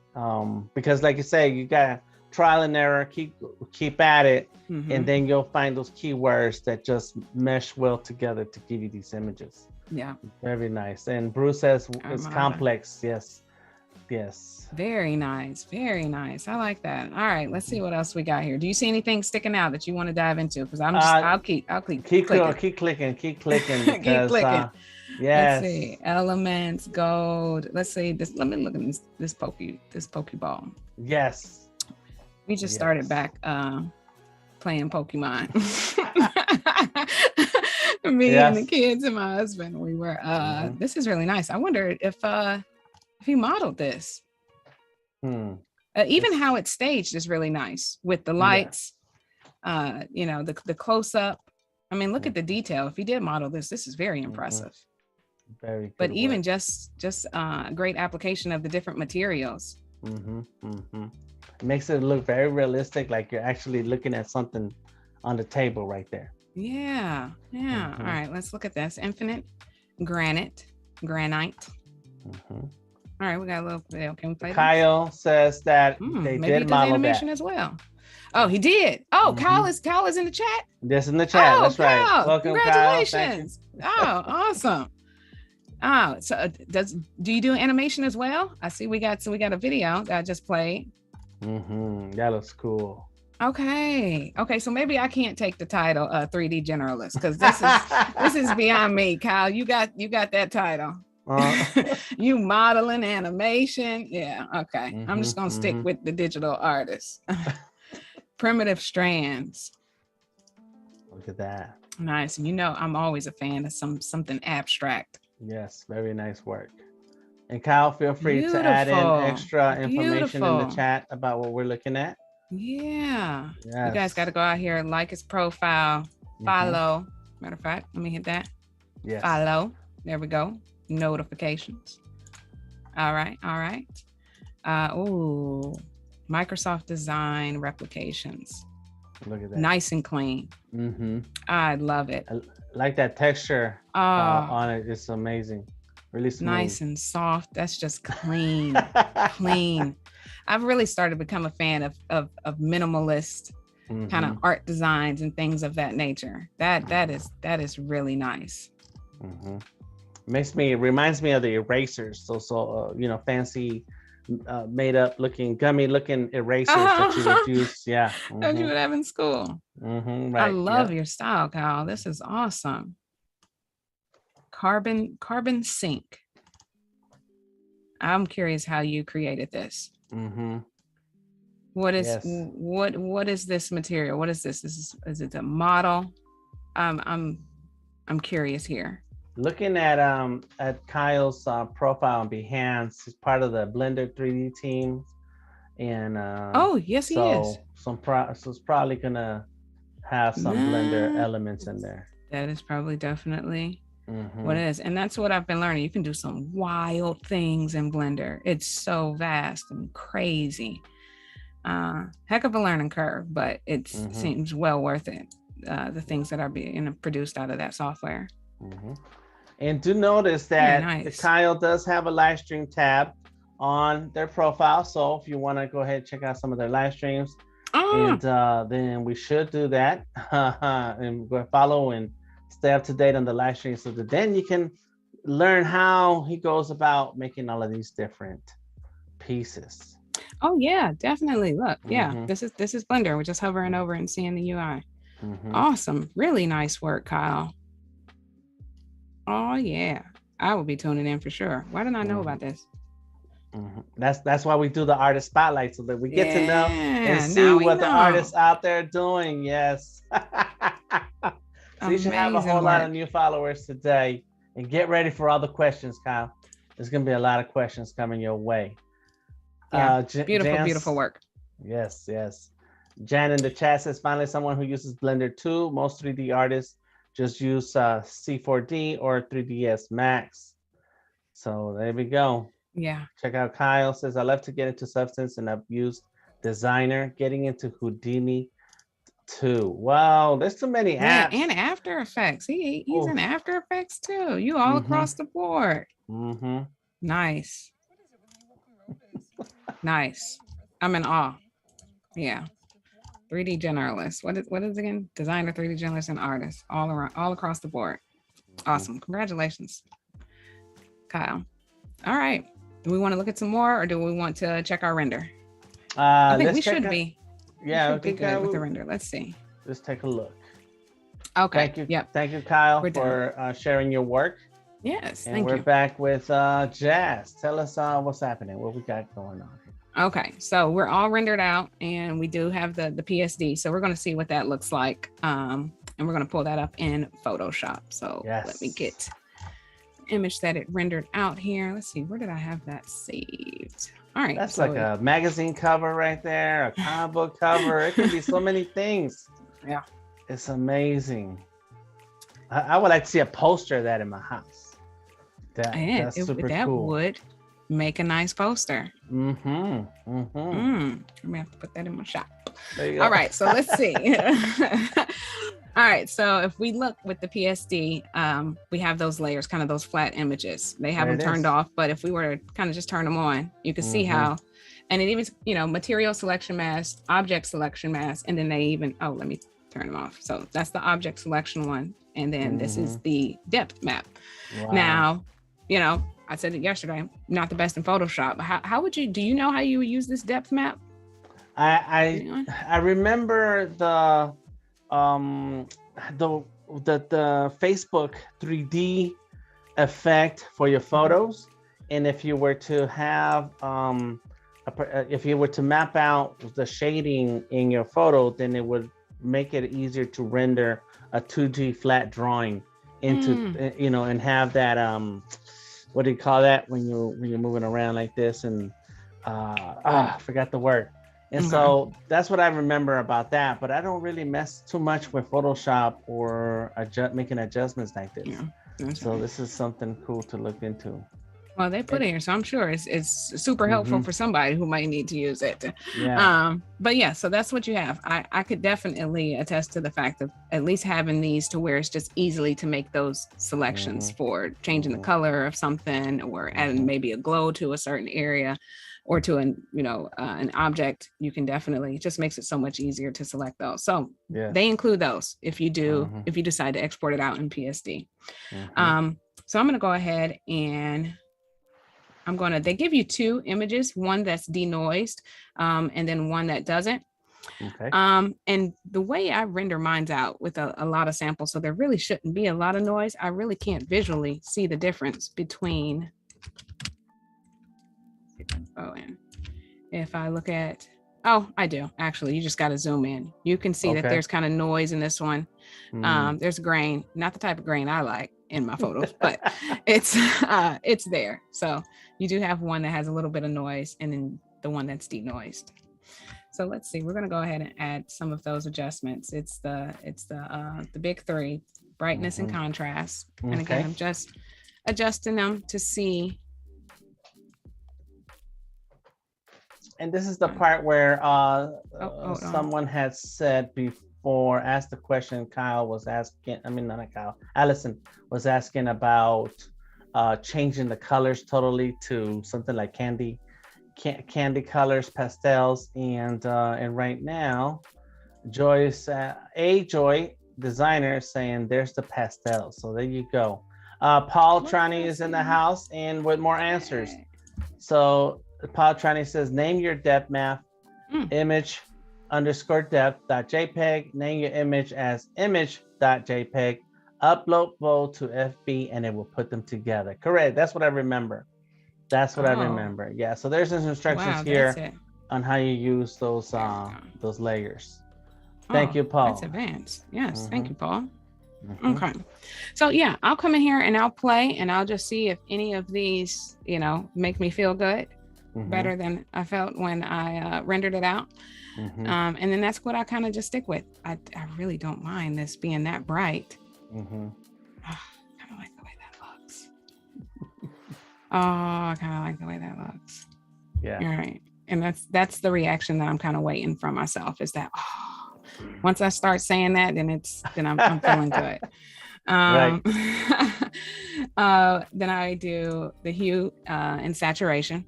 Because, like you say, you gotta trial and error, keep at it, and then you'll find those keywords that just mesh well together to give you these images. Yeah, very nice. And Bruce says it's complex. Yes. Very nice. I like that. All right, let's see what else we got here. Do you see anything sticking out that you want to dive into? Because I'll keep clicking. Keep clicking. Because, keep clicking. Yes. Let's see. Elements, gold. Let's see this. Let me look at this Pokeball. Yes. We just started back playing Pokemon. Me and the kids and my husband. We were. This is really nice. I wonder if if he modeled this. Even how it's staged is really nice with the lights, you know, the close up. I mean, look at the detail. If he did model this, this is very impressive. Very good. But even just great application of the different materials. It makes it look very realistic, like you're actually looking at something on the table right there. Yeah. All right, let's look at this. Infinite granite. All right, we got a little video. Can we play Kyle says that they maybe did model animation that as well. Oh, he did. Oh, Kyle is in the chat. This in the chat. That's Kyle, right. Welcome, congratulations. Kyle. Oh, awesome. Oh, so do you do animation as well? I see we got a video that I just played. That looks cool. Okay, so maybe I can't take the title 3D generalist because this is beyond me. Kyle, you got that title. You modeling animation. Yeah, okay. I'm just gonna stick with the digital artist. Primitive strands. Look at that. Nice. And you know I'm always a fan of something abstract. Yes, very nice work. And Kyle, feel free to add in extra information in the chat about what we're looking at. Yeah. Yes. You guys got to go out here and like his profile, follow. Matter of fact, let me hit that. Yes. Follow. There we go. Notifications. All right. Microsoft Design replications. Look at that. Nice and clean. I love it. I like that texture on it. It's amazing. Really smooth. Nice and soft. That's just clean. Clean. I've really started to become a fan of minimalist kind of art designs and things of that nature. That is really nice. Reminds me of the erasers. So you know, fancy made up looking gummy looking erasers that you would use. Yeah. That you would have in school. Right. I love your style, Kyle. This is awesome. Carbon sink. I'm curious how you created this. What is this material? What is this? Is it a model? I'm curious here. Looking at Kyle's profile on Behance, he's part of the Blender 3D team, and yes, he is. So it's probably gonna have some Blender elements in there. That is probably definitely what it is, and that's what I've been learning. You can do some wild things in Blender. It's so vast and crazy. Heck of a learning curve, but it seems well worth it. The things that are being produced out of that software. And do notice that Kyle does have a live stream tab on their profile. So if you want to go ahead and check out some of their live streams, and then we should do that and go follow and stay up to date on the live stream, so that then you can learn how he goes about making all of these different pieces. Oh yeah, definitely. Look, this is Blender. We're just hovering over and seeing the UI. Awesome, really nice work, Kyle. Oh yeah, I will be tuning in for sure. Why didn't I know about this? That's why we do the artist spotlight, so that we get to know and see what the artists out there doing. Yes. So you should have a whole lot of new followers today, and get ready for all the questions, Kyle. There's gonna be a lot of questions coming your way. Yeah, beautiful work. Yes. Jan in the chat says, finally someone who uses Blender 2. Most 3D artists just use C4D or 3ds Max. So there we go. Yeah. Check out Kyle says, I love to get into Substance and I've used Designer, getting into Houdini too. Wow, there's too many apps. And After Effects. He's in After Effects too. You all across the board. Nice. Nice. I'm in awe. Yeah. 3D generalist. What is again? Designer, 3D generalist, and artist. All across the board. Awesome. Congratulations, Kyle. All right. Do we want to look at some more, or do we want to check our render? I think we should be. Yeah, we should be good with the render. Let's see. Let's take a look. Okay. Thank you. Yep. Thank you, Kyle, for sharing your work. Yes. And we're back with Jaz. Tell us what's happening. What we got going on. Okay, so we're all rendered out, and we do have the PSD. So we're going to see what that looks like, and we're going to pull that up in Photoshop. So let me get image that it rendered out here. Let's see, where did I have that saved? All right. That's like a magazine cover right there, a comic book cover. It can be so many things. Yeah. It's amazing. I would like to see a poster of that in my house. That's super that cool. Would make a nice poster. I'm gonna have to put that in my shop. There you go. All right, so let's see. All right, so if we look with the PSD, we have those layers, kind of those flat images. They have them turned off, but if we were to kind of just turn them on, you can see how, and it even, material selection mask, object selection mask, and then they even, let me turn them off. So that's the object selection one. And then this is the depth map. Wow. Now, I said it yesterday, I'm not the best in Photoshop. How would you, do you know how you would use this depth map? I remember the Facebook 3D effect for your photos, and if you were to have if you were to map out the shading in your photo, then it would make it easier to render a 2D flat drawing into and have that what do you call that when you're moving around like this, and I forgot the word. And so that's what I remember about that, but I don't really mess too much with Photoshop or making adjustments like this. Yeah, so this is something cool to look into. Well, they put it here, so I'm sure it's super helpful for somebody who might need to use it. Yeah. But yeah, so that's what you have. I could definitely attest to the fact of at least having these to where it's just easily to make those selections for changing the color of something, or adding maybe a glow to a certain area, or to an object. You can definitely, it just makes it so much easier to select those. So they include those if you decide to export it out in PSD. So I'm going to go ahead and they give you two images, one that's denoised, and then one that doesn't. Okay. And the way I render mine out with a lot of samples, so there really shouldn't be a lot of noise. I really can't visually see the difference between, if I look at, I do actually, you just got to zoom in. You can see that there's kind of noise in this one. There's grain, not the type of grain I like in my photos, but it's there. So you do have one that has a little bit of noise, and then the one that's denoised. So let's see, we're going to go ahead and add some of those adjustments. It's the big three: brightness and contrast. And again, I'm just adjusting them to see. And this is the part where someone had said before, asked the question, Allison was asking about changing the colors totally to something like candy colors, pastels, and right now, Joy designer is saying there's the pastel. So there you go. Paul Trani is in the house and with more answers. So Paul Trani says, name your depth map, image_depth.jpg, name your image as image.jpg, upload both to FB, and it will put them together. Correct. That's what I remember. I remember. Yeah. So there's some instructions here on how you use those layers. Thank you, Paul. That's advanced. Yes. Thank you, Paul. Okay. So yeah, I'll come in here and I'll play, and I'll just see if any of these, make me feel good, better than I felt when I rendered it out. And then that's what I kind of just stick with. I really don't mind this being that bright. I kind of like the way that looks. I kind of like the way that looks. Yeah. All right. And that's the reaction that I'm kind of waiting from myself, is that once I start saying that, then I'm feeling good. Right. Then I do the hue and saturation.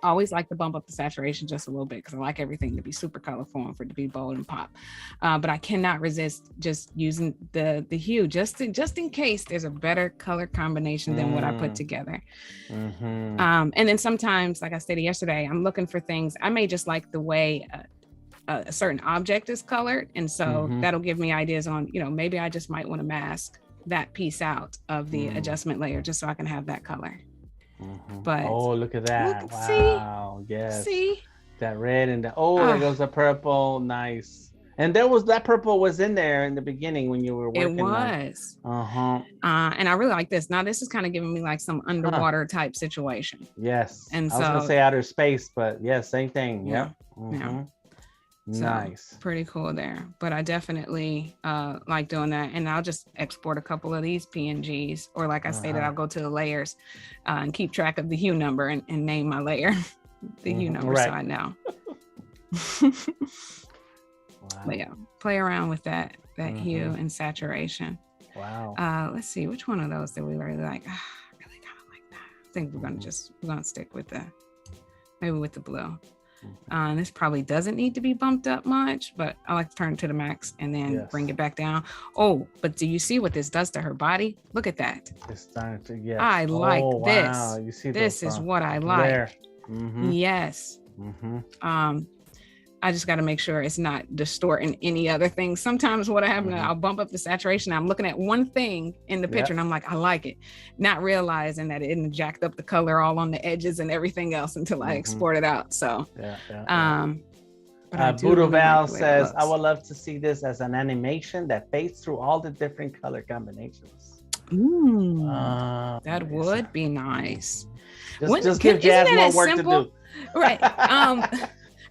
Always like to bump up the saturation just a little bit because I like everything to be super colorful and for it to be bold and pop. But I cannot resist just using the hue just in case there's a better color combination than what I put together. And then sometimes, like I stated yesterday, I'm looking for things. I may just like the way a certain object is colored, and so that'll give me ideas on, maybe I just might want to mask that piece out of the adjustment layer just so I can have that color. But look at that. Wow. See? Yes. See that red and there goes the purple. Nice. And there was that purple was in there in the beginning when you were working. It was. Uh-huh. And I really like this. Now this is kind of giving me like some underwater type situation. Yes. And I was gonna say outer space, but yeah, same thing. Yeah. Mm-hmm. Yeah. Nice. So, pretty cool there. But I definitely like doing that. And I'll just export a couple of these PNGs, or like I stated, I'll go to the layers and keep track of the hue number and name my layer the hue number, right. so I know. Wow. But yeah, play around with that hue and saturation. Wow. Let's see, which one of those did we really like? I really kind of like that. I think we're gonna stick with maybe with the blue. This probably doesn't need to be bumped up much, but I like to turn it to the max and then bring it back down. Oh, but do you see what this does to her body? Look at that. It's starting to, yes. I like this. Wow. You see this is what I like. Yes. I just got to make sure it's not distorting any other thing. Sometimes what happens, I'll bump up the saturation. I'm looking at one thing in the picture and I'm like, I like it, not realizing that it jacked up the color all on the edges and everything else until I export it out. So, Budo Val says, I would love to see this as an animation that fades through all the different color combinations. Ooh, that would be nice. Just give Jazz more work to do. Right.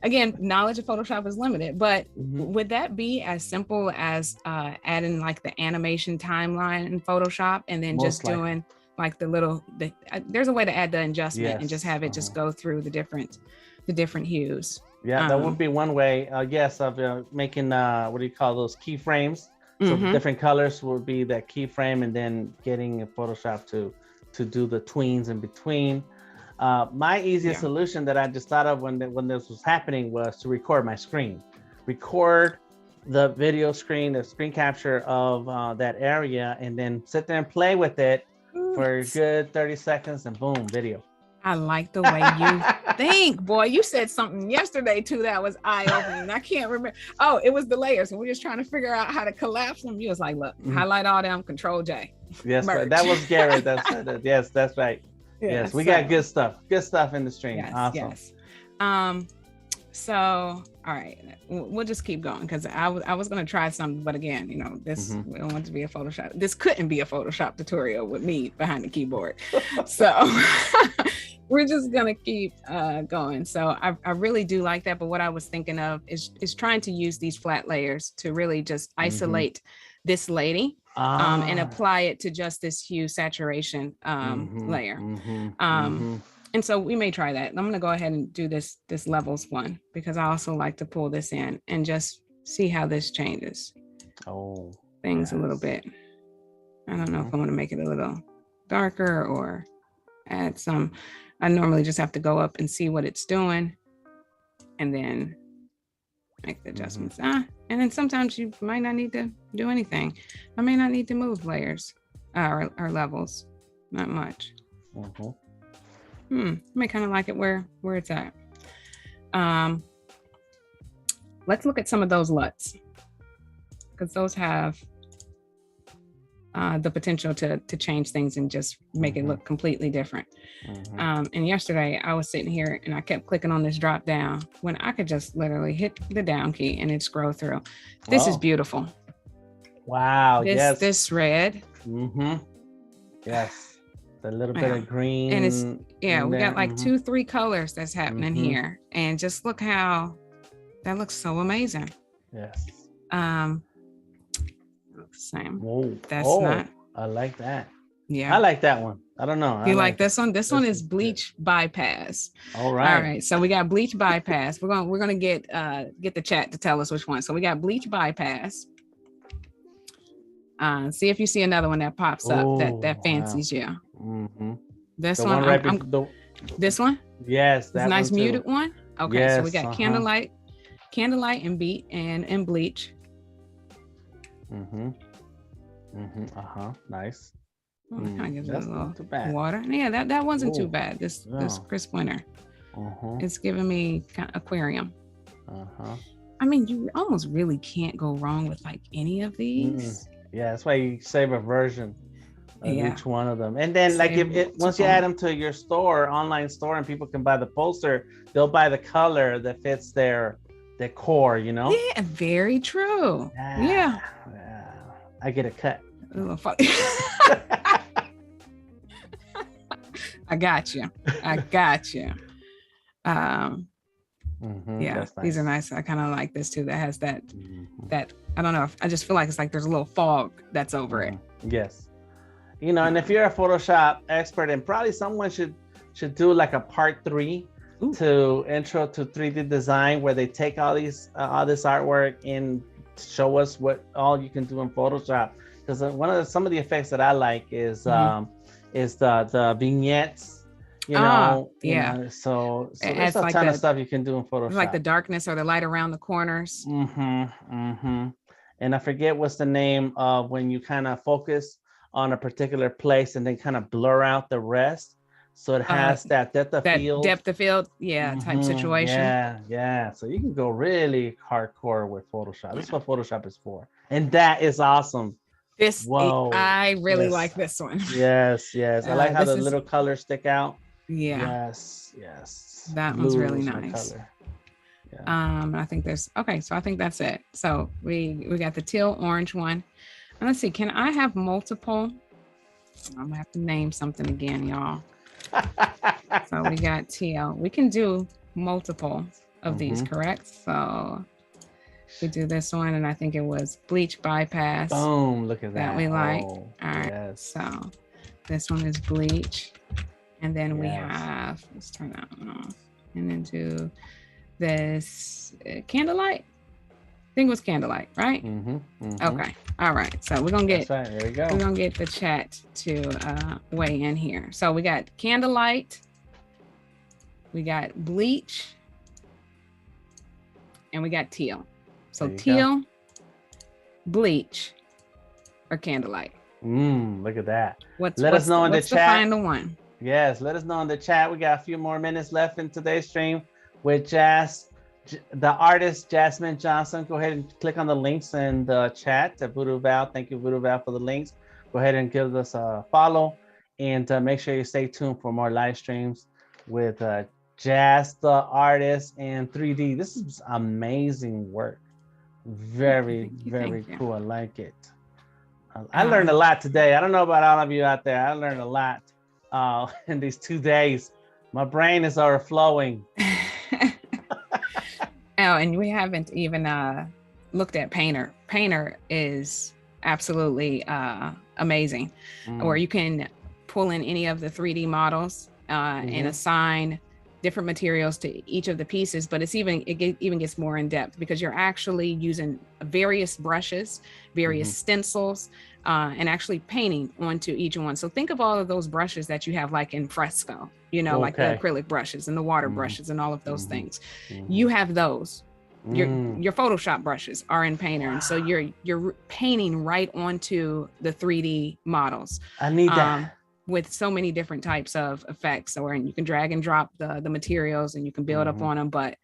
Again, knowledge of Photoshop is limited, but would that be as simple as adding like the animation timeline in Photoshop and then just doing like there's a way to add the adjustment and just have it just go through the different hues. Yeah, that would be one way. Yes, of making what do you call those keyframes? So different colors would be that keyframe, and then getting Photoshop to do the tweens in between. My easiest solution that I just thought of when this was happening was to record my screen, record the video screen, the screen capture of that area, and then sit there and play with it for a good 30 seconds and boom, video. I like the way you think, boy. You said something yesterday too that was eye-opening. I can't remember. Oh, it was the layers, and we're just trying to figure out how to collapse them. You was like, look, highlight all them, Control J. Yes, right. That was Gary. Yes, that's right. Yes, we got good stuff in the stream. Yes, awesome. Yes. So all right, we'll just keep going because I was going to try something, but again, this we don't want to be a Photoshop. This couldn't be a Photoshop tutorial with me behind the keyboard. So we're just going to keep going. So I really do like that. But what I was thinking of is trying to use these flat layers to really just isolate this lady. And apply it to just this hue saturation layer. And so we may try that. I'm going to go ahead and do this levels one because I also like to pull this in and just see how this changes things a little bit. I don't know if I want to make it a little darker or add some. I normally just have to go up and see what it's doing and then make the adjustments. And then sometimes you might not need to do anything. I may not need to move layers or levels, not much. I may kind of like it where it's at. Let's look at some of those LUTs because those have the potential to change things and just make it look completely different. And yesterday I was sitting here and I kept clicking on this drop down when I could just literally hit the down key and it scroll through. This is beautiful. Wow. Yes. This red. Yes. A little bit of green. And it's we got like 2-3 colors that's happening here. And just look how that looks so amazing. Yes. Same. Whoa. That's not. I like that. Yeah. I like that one. I don't know. You like this one? This one is bleach bypass. All right. All right. So we got bleach bypass. We're gonna get the chat to tell us which one. So we got bleach bypass. See if you see another one that pops up that fancies you. This the one. This one. Yes. This nice muted one. Okay. Yes, so we got candlelight and beat and bleach. Nice. Kind of gives it a little water. Yeah, that wasn't too bad. This crisp winter. It's giving me kind of aquarium. I mean, you almost really can't go wrong with like any of these. Yeah, that's why you save a version of each one of them. And then like once you add them to your store, online store, and people can buy the poster, they'll buy the color that fits their decor, you know? Yeah, very true. Yeah. I get a cut. A little funny. I got you. Yeah, That's nice. these are nice. I kind of like this too. That has that I don't know. I just feel like it's like there's a little fog that's over it. Yes. You know, and if you're a Photoshop expert, and probably someone should do like a part 3 to intro to 3D design, where they take all this artwork and show us what all you can do in Photoshop. Because some of the effects that I like is the vignettes. You know, so there's a ton of stuff you can do in Photoshop. Like the darkness or the light around the corners. And I forget what's the name of when you kind of focus on a particular place and then kind of blur out the rest. So it has that depth of field. Type situation. Yeah. So you can go really hardcore with Photoshop. This is what Photoshop is for. And that is awesome. I really like this one. Yes. I like how the little colors stick out. Yeah. Yes. That one's really nice. I think there's so I think that's it. So we got the teal orange one. And let's see, can I have multiple? I'm gonna have to name something again, y'all. So we got teal. We can do multiple of these, correct? So we do this one, and I think it was bleach bypass. Boom, look at that. We like. All right. So this one is bleach. And then we have, let's turn that one off. And then do this candlelight. I think it was candlelight, right? Okay. All right. So we're gonna get there we go. We're gonna get the chat to weigh in here. So we got candlelight, we got bleach, and we got teal. So teal, bleach, or candlelight. Look at that. Let us know in the chat. What's the final one? Yes, let us know in the chat. We got a few more minutes left in today's stream with Jaz Da Artist, Jasmyn Johnson. Go ahead and click on the links in the chat to Voodoo Val. Thank you, Voodoo Val, for the links. Go ahead and give us a follow, and make sure you stay tuned for more live streams with Jaz Da Artist and 3D. This is amazing work. Very cool. I like it. I learned a lot today. I don't know about all of you out there. I learned a lot in these 2 days. My brain is overflowing. And we haven't even looked at Painter. Painter is absolutely amazing, where you can pull in any of the 3D models and assign different materials to each of the pieces, but it even gets more in depth because you're actually using various brushes, various stencils, and actually painting onto each one. So think of all of those brushes that you have, like in fresco, like the acrylic brushes and the water brushes and all of those things. You have those. Your Photoshop brushes are in Painter, and so you're painting right onto the 3D models. I need that. With so many different types of effects, and you can drag and drop the materials and you can build up on them. But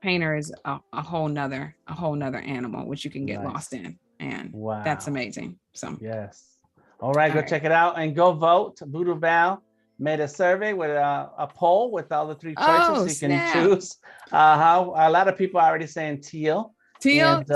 Painter is a whole nother animal, which you can get lost in, and that's amazing. So yes, all right, go check it out and go vote. Voodoo Val made a survey with a poll with all the 3 choices you can choose. How a lot of people are already saying teal. And,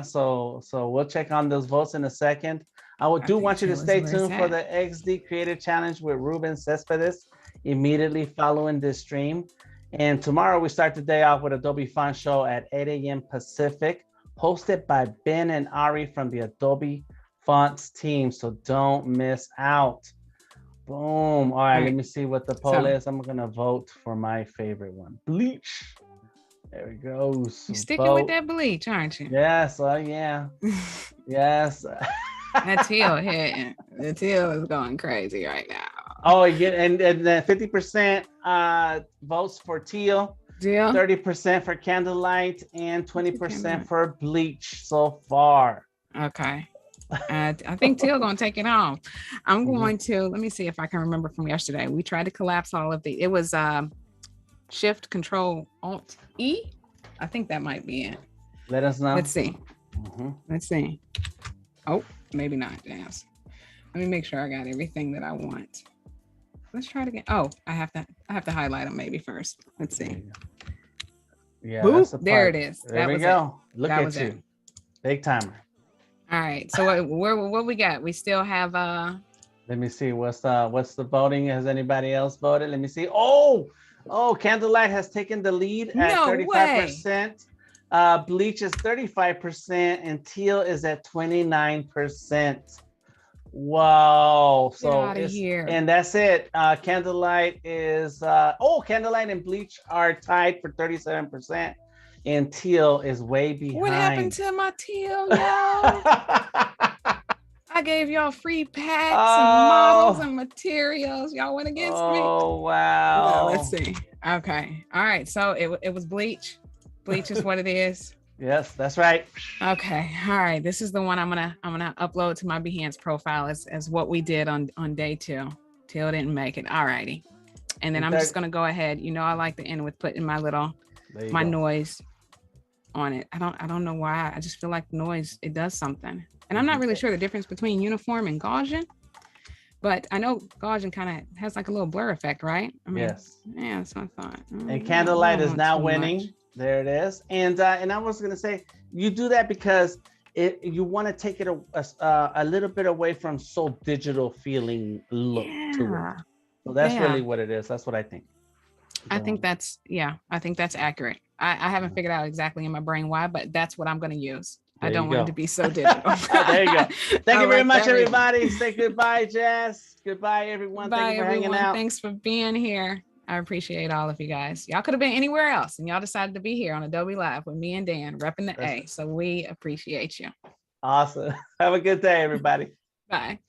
so we'll check on those votes in a second. I do want you to stay tuned for the XD Creative Challenge with Ruben Cespedes immediately following this stream. And tomorrow we start the day off with Adobe Font Show at 8 a.m. Pacific, hosted by Ben and Ari from the Adobe Fonts team. So don't miss out. Boom. All right, let me see what the poll is. I'm going to vote for my favorite one, bleach. There we go. You're sticking with that bleach, aren't you? Yes. Yeah. Yes. That teal hitting. The teal is going crazy right now. Oh, yeah, and then 50% votes for teal, 30% for candlelight, and 20% for bleach so far. Okay. I think teal gonna take it home. I'm going to, let me see if I can remember from yesterday. We tried to collapse all of the, it was Shift Control Alt E. I think that might be it. Let us know. Let's see. Let's see. Oh, maybe not. Yes. Let me make sure I got everything that I want. Let's try it again. Oh, I have to highlight them maybe first. Let's see. Yeah, that's Boop. the There it part. is. There That we was it. go. Look That at was you. it. Big timer. All right. So what we got? We still have Let me see. What's the voting? Has anybody else voted? Let me see. Oh, Candlelight has taken the lead at no way. 35%. Bleach is 35%, and Teal is at 29%. Wow. Get So out of here. and that's it. Candlelight is Candlelight and Bleach are tied for 37%, and Teal is way behind. What happened to my Teal, yo? I gave y'all free packs and models and materials. Y'all went against me. Oh, wow. No, let's see. Okay. All right. So it was Bleach. Bleach is what it is. Yes, that's right. Okay. All right. This is the one I'm gonna upload to my Behance profile as what we did on day 2. Teal didn't make it. All righty. And then I'm just gonna go ahead. You know, I like to end with putting my noise on it. I don't know why. I just feel like noise, it does something. And I'm not really sure the difference between uniform and Gaussian, but I know Gaussian kind of has like a little blur effect, right? I mean, yes. Yeah, that's what I thought. And Candlelight is now winning. Much. There it is. And I was gonna say, you do that because you want to take it a little bit away from so digital feeling look to it. So that's really what it is. That's what I think. I think that's accurate. I haven't figured out exactly in my brain why, but that's what I'm going to use. I don't want it to be so digital. There you go. Thank you very much, everybody. Say goodbye, Jazz. Goodbye, everyone. Thank you for hanging out. Thanks for being here. I appreciate all of you guys. Y'all could have been anywhere else, and y'all decided to be here on Adobe Live with me and Dan repping the A. So we appreciate you. Awesome. Have a good day, everybody. Bye.